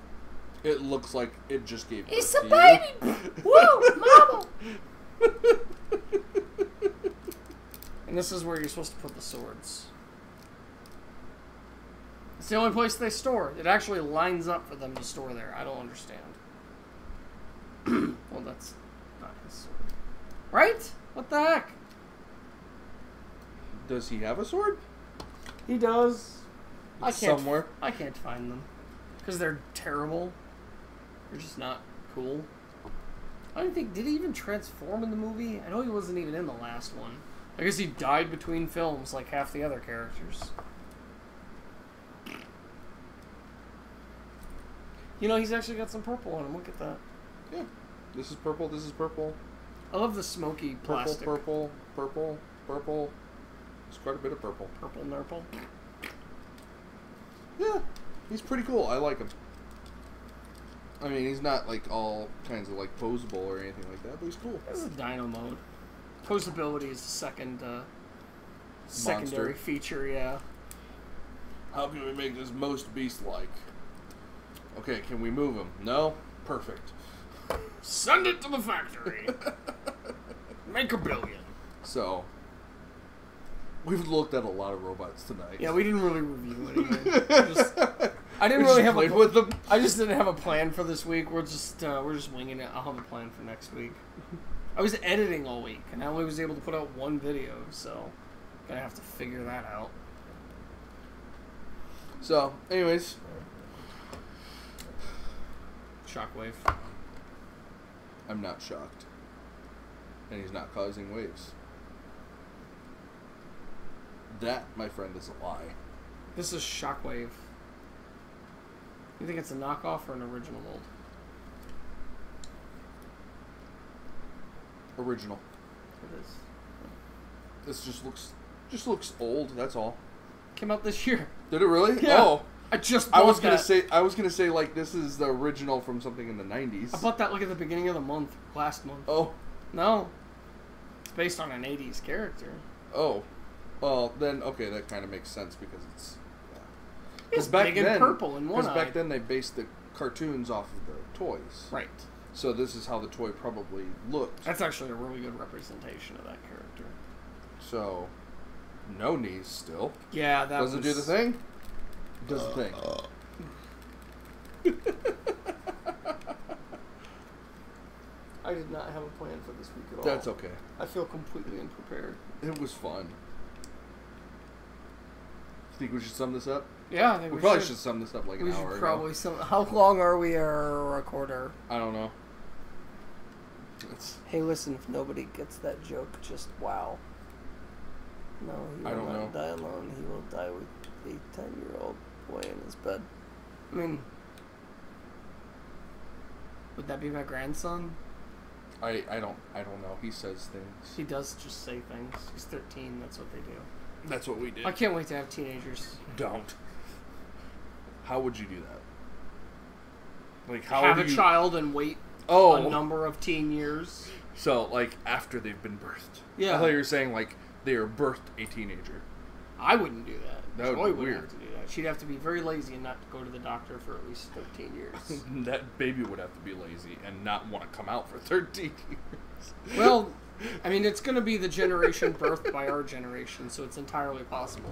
It looks like it just gave birth It's a to baby. Woo, mama. And this is where you're supposed to put the swords. It's the only place they store. It actually lines up for them to store there. I don't understand. Well, that's not his sword. Right? What the heck? Does he have a sword? He does. Somewhere. I can't find them. Because they're terrible. They're just not cool. I don't think... Did he even transform in the movie? I know he wasn't even in the last one. I guess he died between films like half the other characters. You know, he's actually got some purple on him. Look at that. Yeah. This is purple. This is purple. I love the smoky plastic. Purple. There's quite a bit of purple. Purple nurple. Yeah. He's pretty cool. I like him. I mean, he's not like all kinds of like posable or anything like that, but he's cool. This is dino mode. Posability is the secondary feature, yeah. How can we make this most beast-like? Okay, can we move him? No? Perfect. Send it to the factory. Make a billion. So, we've looked at a lot of robots tonight. Yeah, we didn't really review anything. I didn't really have with them. I just didn't have a plan for this week. We're just winging it. I'll have a plan for next week. I was editing all week, and I only was able to put out one video, so gonna have to figure that out. So, anyways, Shockwave. I'm not shocked, and he's not causing waves. That, my friend, is a lie. This is Shockwave. You think it's a knockoff or an original mold? Original. It is. This just looks old. That's all. Came out this year. Did it really? Yeah. Oh, I just. I was gonna say like this is the original from something in the 90s. I bought that like at the beginning of the month, last month. Oh. No. It's based on an 80s character. Oh. Well, then okay, that kind of makes sense because it's. It's big and purple in one eye. Because back then they based the cartoons off of the toys. Right. So this is how the toy probably looked. That's actually a really good representation of that character. So, no knees still. Yeah, that Does it do the thing? It does the thing. I did not have a plan for this week at all. That's okay. I feel completely unprepared. It was fun. Think we should sum this up? Yeah, I think we probably should sum this up like an hour ago. How long are we a recorder? I don't know. Hey, listen, if nobody gets that joke, just wow. No, he will not die alone. He will die with a 10-year-old boy in his bed. I mean, would that be my grandson? I don't know. He says things. He does just say things. He's 13. That's what they do. That's what we did. I can't wait to have teenagers. Don't. How would you do that? Like how have a child and wait a number of teen years. So, like, after they've been birthed. Yeah. I thought you were saying, like, they are birthed a teenager. I wouldn't do that. That would Joy be wouldn't weird. have to do that. She'd have to be very lazy and not go to the doctor for at least 13 years. That baby would have to be lazy and not want to come out for 13 years. Well, I mean, it's going to be the generation birthed by our generation, so it's entirely possible.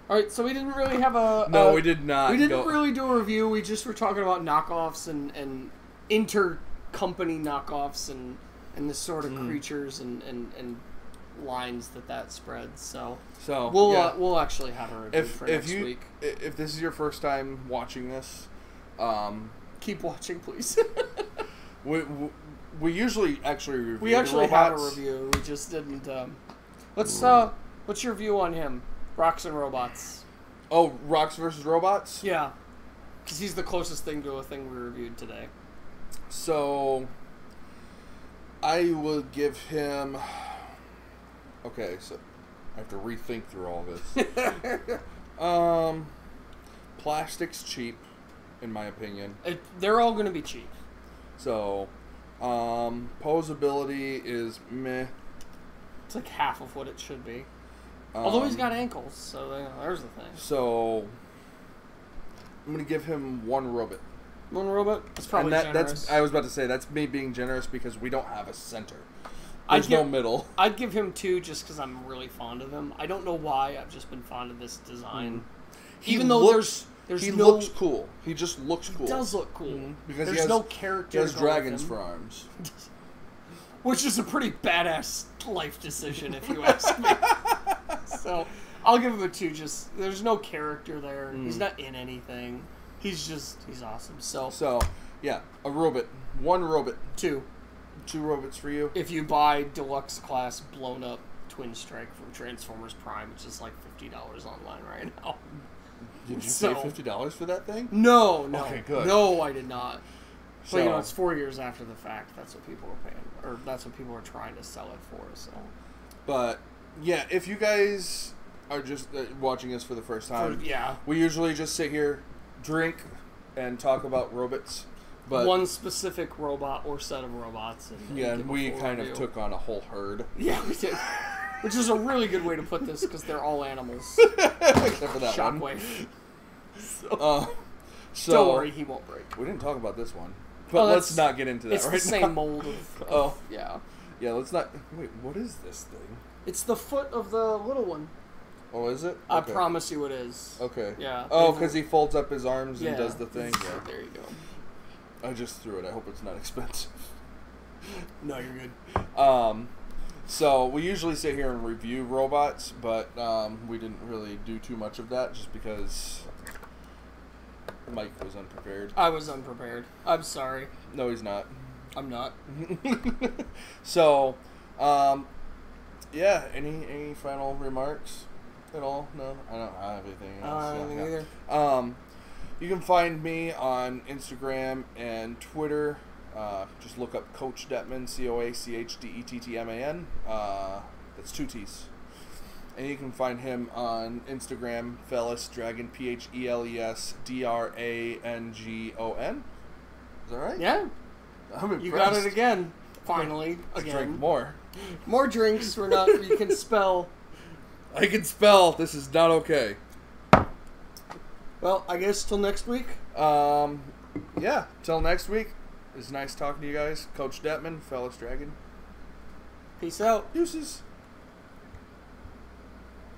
All right, so we didn't really have a... No, we did not. We didn't really do a review. We just were talking about knockoffs and inter-company knockoffs and the sort of creatures and lines that spreads. So we'll actually have a review for next week. If this is your first time watching this, keep watching, please. we usually actually review. We actually robots. have a review. We just didn't. What's your view on him? Rocks and Robots. Oh, Rocks versus Robots? Yeah. Because he's the closest thing to a thing we reviewed today. So, I would give him... Okay, so I have to rethink through all this. Plastic's cheap, in my opinion. They're all going to be cheap. So, posability is meh. It's like half of what it should be. Although he's got ankles, so there's the thing. So, I'm going to give him one robot. One robot? That's probably generous. I was about to say, that's me being generous because we don't have a center. There's no middle. I'd give him 2 just because I'm really fond of him. I don't know why. I've just been fond of this design. Even though there's he no... looks cool. He just looks cool. He does look cool. Because there's no character. He has dragons for arms. Which is a pretty badass life decision, if you ask me. So, I'll give him a 2. Just there's no character there. He's not in anything. He's awesome. So yeah, a robot. One robot. 2. 2 robots for you. If you buy deluxe class blown up Twin Strike from Transformers Prime, which is like $50 online right now. Did you pay $50 for that thing? No. Okay, good. No, I did not. So, But it's 4 years after the fact. That's what people are paying, or that's what people are trying to sell it for. So, but yeah, if you guys are just watching us for the first time, we usually just sit here, drink, and talk about robots. But one specific robot or set of robots. And we kind of took on a whole herd. Yeah, we did. Which is a really good way to put this because they're all animals. Except for that Shockwave. one. So don't worry, he won't break. We didn't talk about this one. But let's not get into that right now. It's the same mold of yeah. Yeah, let's not... Wait, what is this thing? It's the foot of the little one. Oh, is it? I promise you it is. Okay. Yeah. Oh, because he folds up his arms and does the thing. Yeah. There you go. I just threw it. I hope it's not expensive. No, you're good. So, we usually sit here and review robots, but we didn't really do too much of that just because Mike was unprepared. I was unprepared. I'm sorry. No, he's not. I'm not. So, yeah, any final remarks at all? No? I don't have anything else. Anything either. You can find me on Instagram and Twitter. Just look up Coachdettman, CoachDettman. That's 2 T's. And you can find him on Instagram, Felis Dragon, PHELESDRANGON. Is that right? Yeah. I'm impressed. You got it again. Finally. Let's drink more. More drinks. We're not. You can spell. I can spell. This is not okay. Well, I guess till next week. Yeah. Till next week. It's nice talking to you guys. Coachdettman, Felis Dragon. Peace out. Deuces.